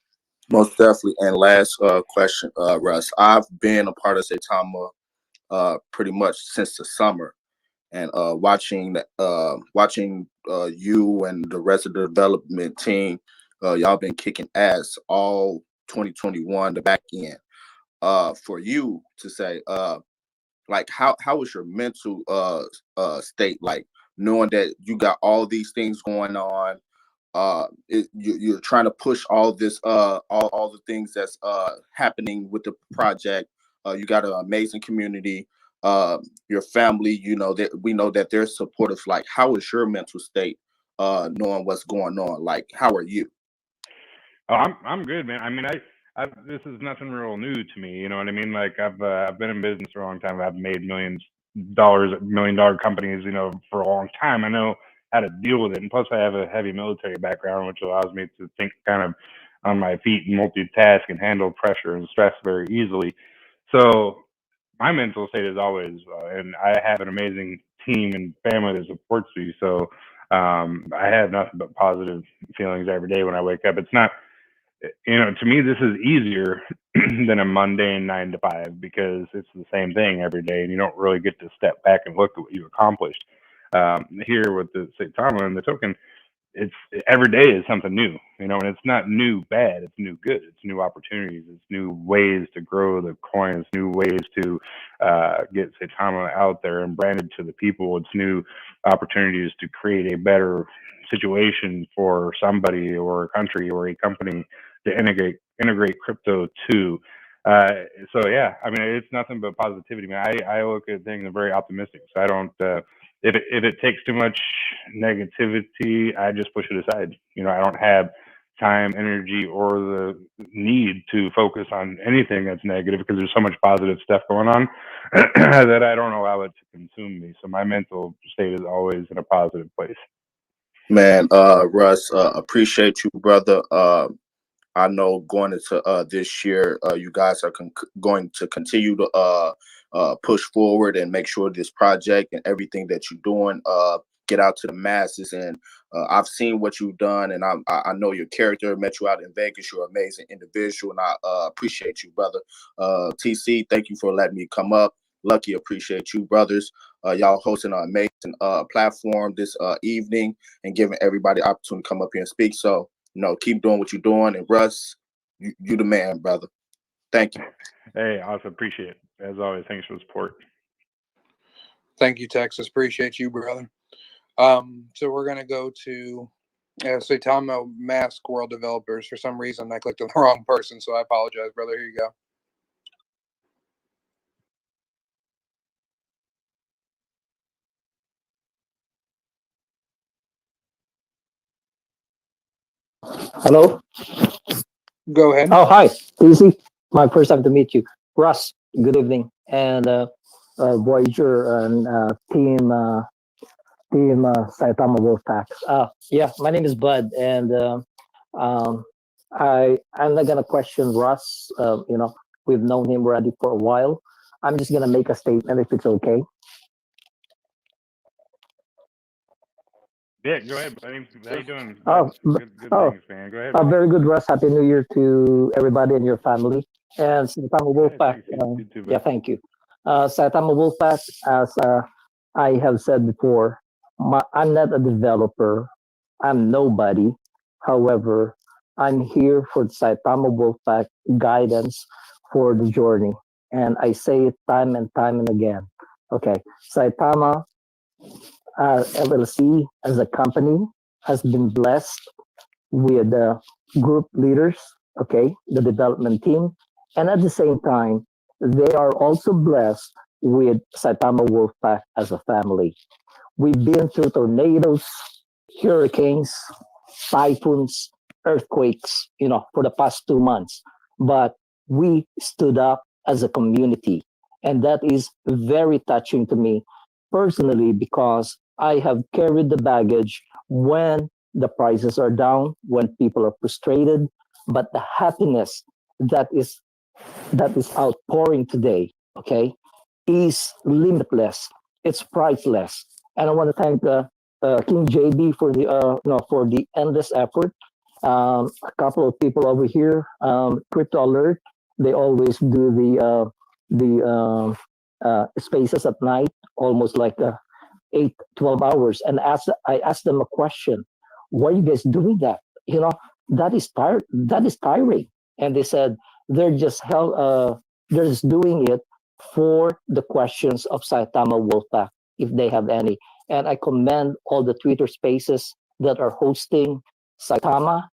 Most definitely. And last question, Russ. I've been a part of Saitama pretty much since the summer. And watching you and the rest of the development team, y'all been kicking ass all 2021, the back end. For you to say, like, how was your mental state, like knowing that you got all these things going on? You're trying to push all this, all the things that's happening with the project. You got an amazing community. Your family, that we know that they're supportive. Like, how is your mental state, knowing what's going on? Like, how are you? Oh, I'm good, man. I mean, this is nothing real new to me. You know what I mean? Like, I've been in business for a long time. I've made million dollar companies, for a long time. I know how to deal with it, and plus, I have a heavy military background, which allows me to think kind of on my feet and multitask and handle pressure and stress very easily. So my mental state is always, and I have an amazing team and family that supports me. So I have nothing but positive feelings every day when I wake up. It's not, to me, this is easier than a mundane 9 to 5 because it's the same thing every day, and you don't really get to step back and look at what you accomplished. Here with the Saitama and the token, it's every day is something new, and it's not new bad, it's new good, it's new opportunities, it's new ways to grow the coins, new ways to get Saitama out there and branded to the people. It's new opportunities to create a better situation for somebody or a country or a company to integrate crypto to. So yeah, I mean, it's nothing but positivity, man. I look at things very optimistic. So I don't, if it takes too much negativity, I just push it aside. I don't have time, energy, or the need to focus on anything that's negative because there's so much positive stuff going on that I don't allow it to consume me. So my mental state is always in a positive place. Man, Russ, appreciate you, brother. I know going into this year, you guys are going to continue to push forward and make sure this project and everything that you're doing get out to the masses. And I've seen what you've done, and I know your character. Met you out in Vegas. You're an amazing individual, and I appreciate you, brother. TC, thank you for letting me come up. Lucky, appreciate you, brothers. Y'all hosting an amazing platform this evening and giving everybody the opportunity to come up here and speak. So, keep doing what you're doing. And Russ, you the man, brother. Thank you. Hey, awesome. Appreciate it. As always, thanks for the support. Thank you, Texas. Appreciate you, brother. So we're going to go to Saitamask World Developers. For some reason, I clicked on the wrong person, so I apologize, brother. Here you go. Hello? Go ahead. Oh, hi. Easy. My first time to meet you. Russ, good evening. And Voyager and team Saitama Wolfpack. Yeah, my name is Bud, and I'm not gonna question Russ. We've known him already for a while. I'm just gonna make a statement if it's okay. Yeah, go ahead, buddy. How you doing? Oh, good things, man. Go ahead. Very good, Russ. Happy New Year to everybody and your family. And Saitama Wolfpack. You too, Yeah, thank you. Saitama Wolfpack, as I have said before, I'm not a developer. I'm nobody. However, I'm here for the Saitama Wolfpack guidance for the journey. And I say it time and again. Okay, Saitama LLC as a company has been blessed with the group leaders, okay, the development team, and at the same time, they are also blessed with Saitama Wolfpack as a family. We've been through tornadoes, hurricanes, typhoons, earthquakes, for the past 2 months. But we stood up as a community. And that is very touching to me personally because I have carried the baggage when the prices are down, when people are frustrated, but the happiness that is that is outpouring today, okay, is limitless. It's priceless. And I want to thank King JB for the for the endless effort. A couple of people over here, Crypto Alert, they always do the spaces at night, almost like 8, 12 hours. And I asked them a question, why are you guys doing that? That is tired. That is tiring. And they said they're just doing it for the questions of Saitama Wolfpack, if they have any. And I commend all the Twitter spaces that are hosting Saitama.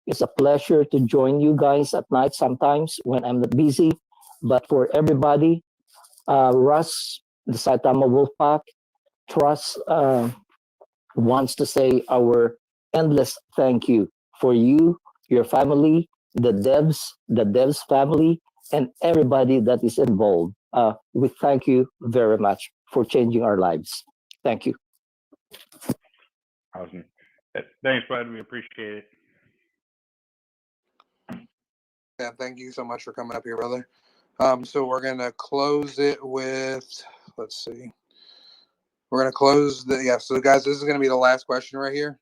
It's a pleasure to join you guys at night sometimes when I'm not busy. But for everybody, Russ, the Saitama Wolfpack, Trust wants to say our endless thank you for you, your family, the devs family, and everybody that is involved. We thank you very much for changing our lives. Thank you. Awesome. Thanks, bud. We appreciate it. Yeah, thank you so much for coming up here, brother. So we're gonna close it with, let's see. We're gonna close so guys, this is gonna be the last question right here.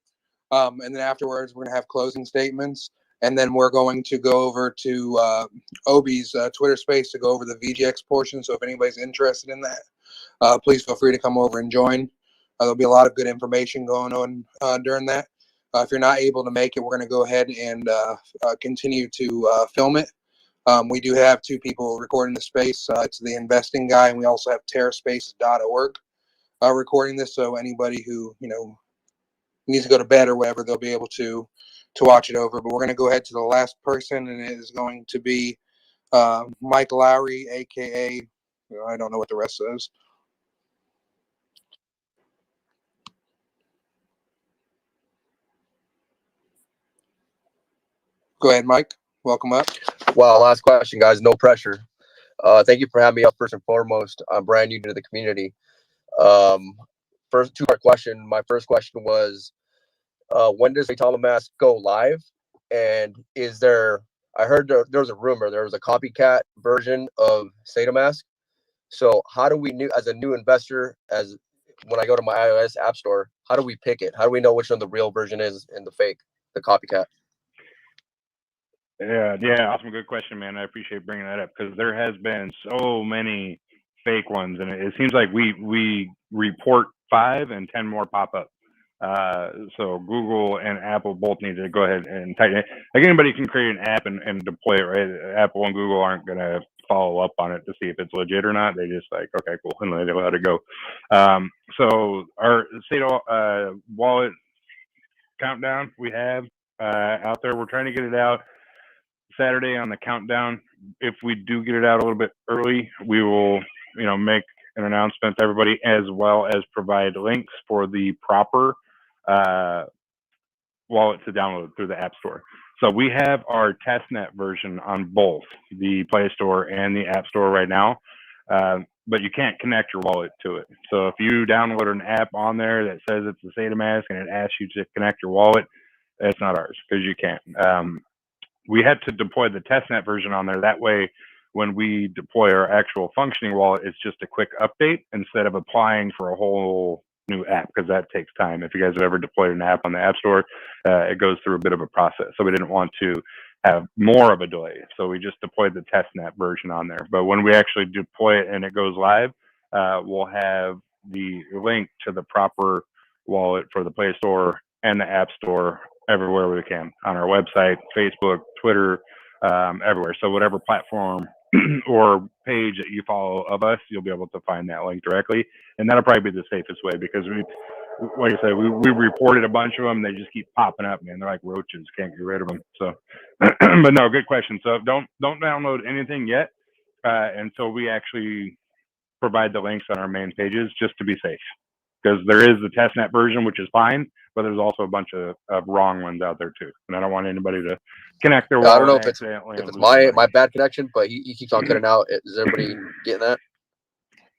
And then afterwards we're gonna have closing statements, and then we're going to go over to Obi's Twitter space to go over the VGX portion. So if anybody's interested in that, please feel free to come over and join. There'll be a lot of good information going on during that. If you're not able to make it, we're going to go ahead and continue to film it. We do have 2 people recording the space. It's the investing guy, and we also have terraspace.org recording this. So anybody who needs to go to bed or whatever, they'll be able to watch it over. But we're going to go ahead to the last person, and it is going to be Mike Lowry, aka I don't know what the rest says. Go ahead, Mike. Welcome up. Wow, last question, guys. No pressure. Thank you for having me up. First and foremost, I'm brand new to the community. First 2-part question. My first question was, when does Saitamask go live? And is there? I heard there was a rumor there was a copycat version of Saitamask. So how do we as a new investor, as when I go to my iOS app store, how do we pick it? How do we know which one the real version is and the fake, the copycat? Yeah, awesome. Good question, man. I appreciate bringing that up because there has been so many fake ones, and it seems like we report 5 and 10 more pop up. So Google and Apple both need to go ahead and tighten it. Like anybody can create an app and deploy it, right? Apple and Google aren't gonna follow up on it to see if it's legit or not. They just like, okay, cool, and they know how to go. So our Saito wallet countdown we have out there, we're trying to get it out Saturday on the countdown. If we do get it out a little bit early, we will, make an announcement to everybody, as well as provide links for the proper wallet to download through the App Store. So we have our testnet version on both the Play Store and the App Store right now, but you can't connect your wallet to it. So if you download an app on there that says it's a Saitamask and it asks you to connect your wallet, it's not ours because you can't. We had to deploy the testnet version on there. That way, when we deploy our actual functioning wallet, it's just a quick update instead of applying for a whole new app, because that takes time. If you guys have ever deployed an app on the App Store, it goes through a bit of a process. So we didn't want to have more of a delay. So we just deployed the testnet version on there. But when we actually deploy it and it goes live, we'll have the link to the proper wallet for the Play Store and the App Store everywhere we can, on our website, Facebook, Twitter, everywhere. So whatever platform or page that you follow of us, you'll be able to find that link directly. And that'll probably be the safest way, because we, like I said, we reported a bunch of them. They just keep popping up, man. They're like roaches, can't get rid of them. So, but no, good question. So don't download anything yet until we actually provide the links on our main pages, just to be safe. Because there is the testnet version, which is fine, but there's also a bunch of wrong ones out there too. And I don't want anybody to connect their wallet. I don't know if it's my bad connection, but he keeps on cutting out. Is everybody getting that?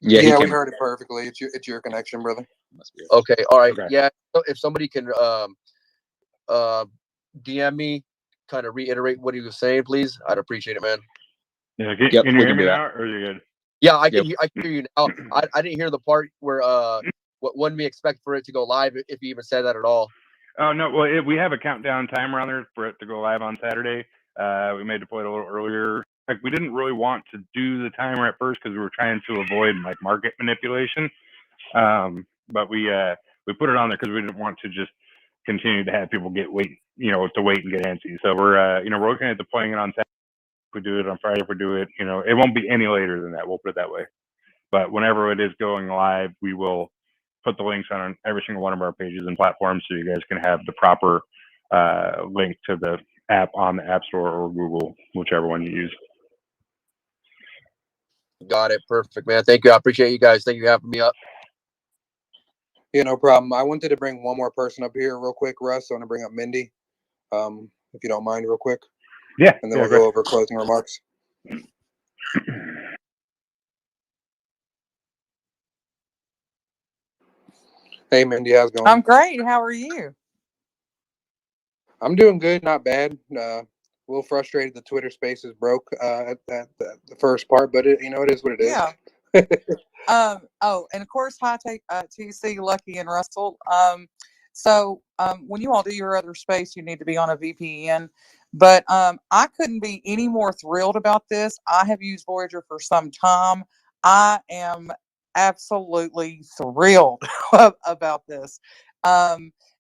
Yeah, we heard it perfectly. It's your connection, brother. Okay, all right. Okay. Yeah, so if somebody can DM me, kind of reiterate what he was saying, please, I'd appreciate it, man. Yeah, can you hear me now, or are you good? Yeah, I can hear you now. I didn't hear the part where when we expect for it to go live, if you even said that at all. Oh no, well we have a countdown timer on there for it to go live on Saturday. We may deploy it a little earlier. Like, we didn't really want to do the timer at first because we were trying to avoid like market manipulation. But we put it on there because we didn't want to just continue to have people to wait and get antsy. So we're we're looking at deploying it on Saturday. If we do it on Friday, if we do it, it won't be any later than that. We'll put it that way. But whenever it is going live, we will put the links on every single one of our pages and platforms, so you guys can have the proper link to the app on the App Store or Google, whichever one you use. Got it. Perfect, man. Thank you. I appreciate you guys. Thank you for having me up. Yeah, no problem. I wanted to bring one more person up here real quick, Russ. I want to bring up Mindy, if you don't mind, real quick. Yeah. And then we'll go over closing remarks. Hey, Mindy, how's it going? I'm great. How are you? I'm doing good, not bad. A little frustrated the Twitter Spaces broke at the first part, but it is what it is. Yeah. Oh, and of course, hi, TC, Lucky, and Russell. So when you all do your other space, you need to be on a VPN. But I couldn't be any more thrilled about this. I have used Voyager for some time. I am absolutely thrilled about this.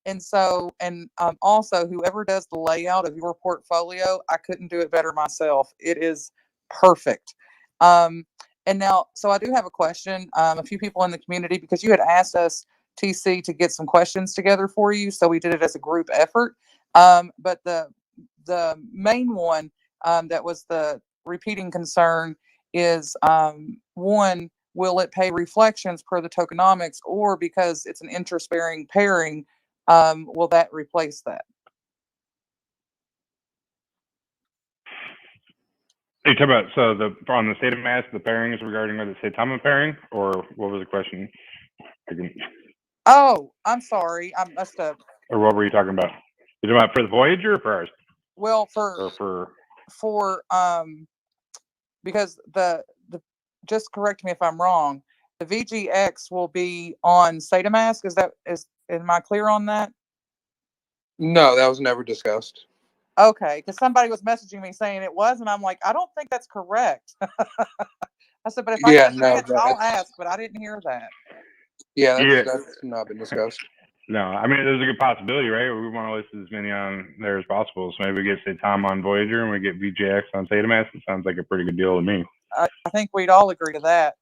And so, and also, whoever does the layout of your portfolio, I couldn't do it better myself. It is perfect. And now, so I do have a question. A few people in the community, because you had asked us, TC, to get some questions together for you, so we did it as a group effort. But the main one that was the repeating concern is one, will it pay reflections per the tokenomics, or because it's an interest-bearing pairing, will that replace that? Are you talking about on the Saitamask, the pairings regarding the Saitama pairing, or what was the question? Oh, I'm sorry, I must have. Or what were you talking about? You talking about for the Voyager or for ours? Well, for because the just correct me if I'm wrong. The VGX will be on Saitamask. Am I clear on that? No, that was never discussed. Okay, because somebody was messaging me saying it was, and I'm like, I don't think that's correct. I said, but if I get a chance, I'll ask, but I didn't hear that. Yeah, that's not been discussed. No, I mean, there's a good possibility, right? We want to list as many on there as possible. So maybe we get Saitama on Voyager and we get VGX on Saitamask. It sounds like a pretty good deal to me. I think we'd all agree to that.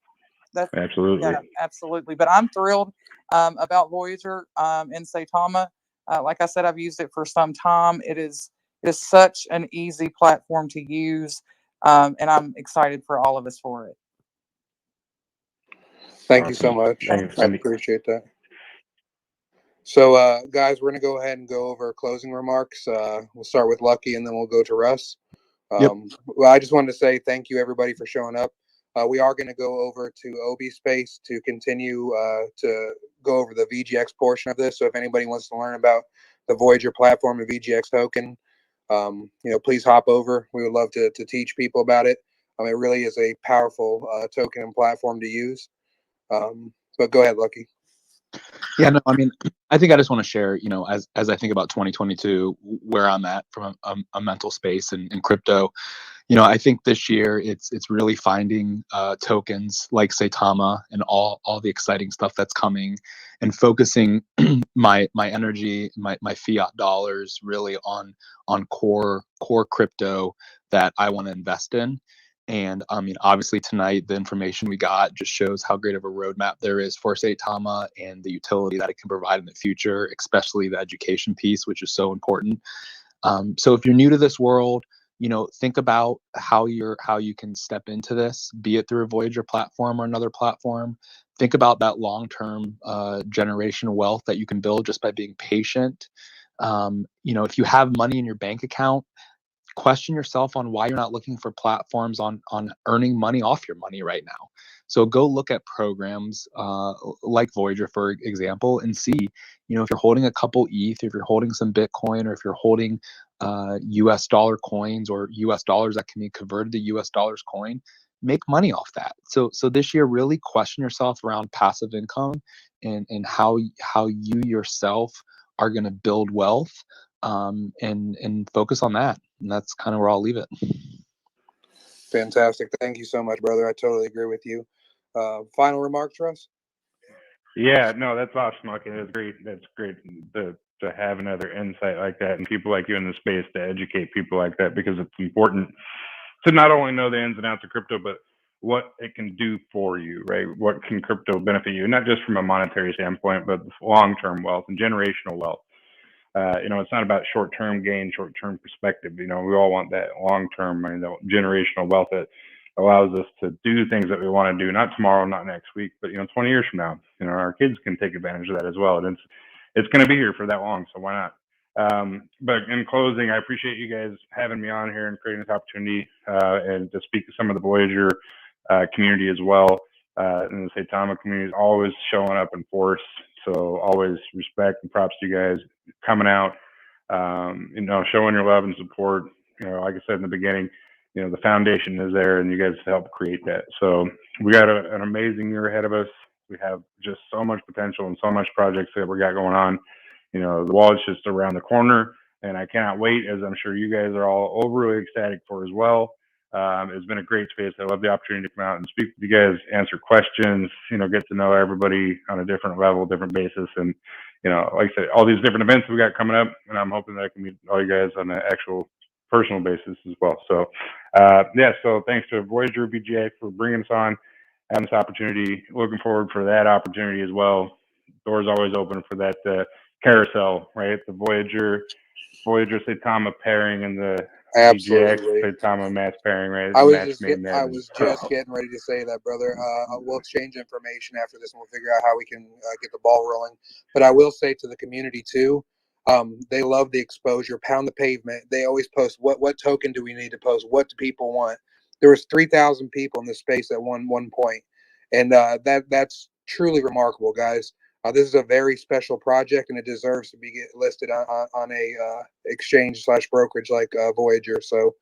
Absolutely. Yeah, absolutely. But I'm thrilled about Voyager in Saitama. Like I said, I've used it for some time. It is such an easy platform to use, and I'm excited for all of us for it. Thank you so much. Thanks, I appreciate that. So, guys, we're going to go ahead and go over closing remarks. We'll start with Lucky, and then we'll go to Russ. Well, I just wanted to say thank you, everybody, for showing up. We are going to go over to OB Space to continue to go over the VGX portion of this. So if anybody wants to learn about the Voyager platform and VGX token, please hop over. We would love to teach people about it. It really is a powerful token and platform to use. But go ahead, Lucky. Yeah, no, I mean, I think I just want to share, as I think about 2022, where I'm at from a mental space in crypto. I think this year it's really finding tokens like Saitama and all the exciting stuff that's coming, and focusing my energy, my fiat dollars really on core crypto that I want to invest in. And I mean, obviously tonight the information we got just shows how great of a roadmap there is for Saitama and the utility that it can provide in the future, especially the education piece, which is so important. So if you're new to this world, think about how you can step into this, be it through a Voyager platform or another platform. Think about that long-term generational wealth that you can build just by being patient. If you have money in your bank account, question yourself on why you're not looking for platforms on earning money off your money right now. So go look at programs like Voyager, for example, and see, if you're holding a couple ETH, if you're holding some Bitcoin, or if you're holding US dollar coins or US dollars that can be converted to US dollars coin, make money off that. So this year, really question yourself around passive income and how you yourself are going to build wealth, and focus on that. And that's kind of where I'll leave it. Fantastic. Thank you so much, brother. I totally agree with you. Final remarks, Russ? Yeah, no, that's awesome. Okay, that's great. That's great to have another insight like that and people like you in the space to educate people like that, because it's important to not only know the ins and outs of crypto, but what it can do for you, right? What can crypto benefit you, not just from a monetary standpoint, but long-term wealth and generational wealth. It's not about short-term gain, short-term perspective. We all want that long-term, the generational wealth that allows us to do things that we want to do, not tomorrow, not next week, but 20 years from now. Our kids can take advantage of that as well, and it's going to be here for that long, so why not? But in closing, I appreciate you guys having me on here and creating this opportunity and to speak to some of the Voyager community as well. And the Saitama community is always showing up in force. So always respect and props to you guys coming out, showing your love and support. Like I said in the beginning, the foundation is there and you guys help create that. So we got an amazing year ahead of us. We have just so much potential and so much projects that we got going on. The wall is just around the corner, and I cannot wait, as I'm sure you guys are all overly ecstatic for as well. It's been a great space. I love the opportunity to come out and speak with you guys, answer questions, get to know everybody on a different level, different basis. And, like I said, all these different events we got coming up, and I'm hoping that I can meet all you guys on an actual personal basis as well. So, so thanks to Voyager VGA for bringing us on, having this opportunity. Looking forward for that opportunity as well. Doors always open for that carousel, right? The Voyager Saitama pairing and the VGX Saitama match pairing, right? I was just getting ready to say that, brother. We'll exchange information after this, and we'll figure out how we can get the ball rolling. But I will say to the community too, they love the exposure. Pound the pavement. They always post what token do we need to post? What do people want? There was 3,000 people in this space at one point, and that's truly remarkable, guys. This is a very special project, and it deserves to be listed on a exchange/brokerage like Voyager. So,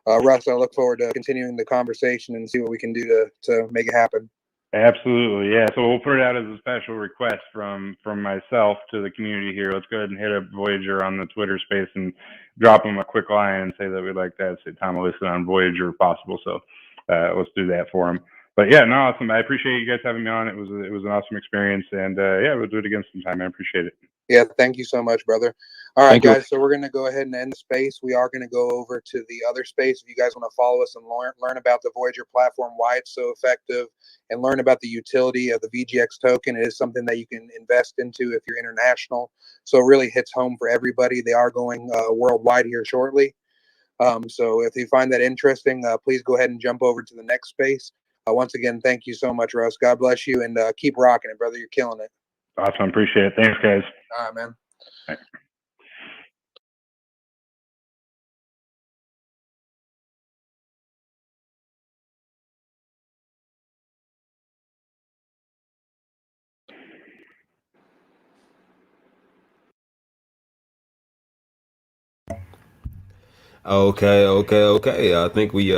Russ, I look forward to continuing the conversation and see what we can do to make it happen. Absolutely, yeah. So we'll put it out as a special request from myself to the community here. Let's go ahead and hit up Voyager on the Twitter space and drop them a quick line and say that we'd like to have Saitama listed on Voyager if possible. So let's do that for them. But yeah, no, awesome. I appreciate you guys having me on. It was an awesome experience, and we'll do it again sometime. I appreciate it. Yeah, thank you so much, brother. All right, guys, so we're going to go ahead and end the space. We are going to go over to the other space. If you guys want to follow us and learn about the Voyager platform, why it's so effective, and learn about the utility of the VGX token, it is something that you can invest into if you're international. So it really hits home for everybody. They are going worldwide here shortly. So if you find that interesting, please go ahead and jump over to the next space. Once again, thank you so much, Russ. God bless you, and keep rocking it, brother. You're killing it. Awesome. Appreciate it. Thanks, guys. All right, man. All right. Okay. I think we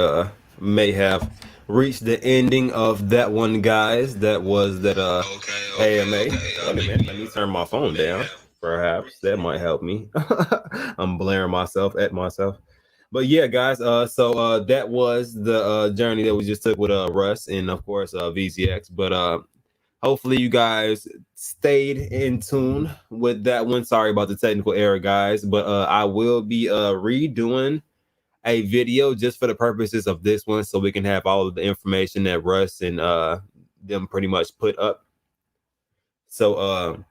may have reached the ending of that one, guys. That was that AMA. Wait a minute, let me turn my phone down. Perhaps that might help me. I'm blaring myself at myself. But yeah, guys, so that was the journey that we just took with Russ and of course VZX. But hopefully you guys stayed in tune with that one. Sorry about the technical error, guys, but I will be redoing a video just for the purposes of this one, so we can have all of the information that Russ and them pretty much put up. So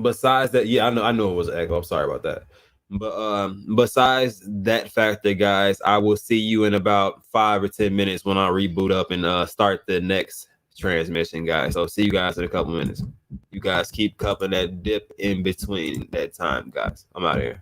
besides that, yeah, I know it was an echo. I'm sorry about that. But besides that factor, guys, I will see you in about 5 or 10 minutes when I reboot up and start the next transmission, guys. So see you guys in a couple minutes. You guys keep covering that dip in between that time, guys. I'm out of here.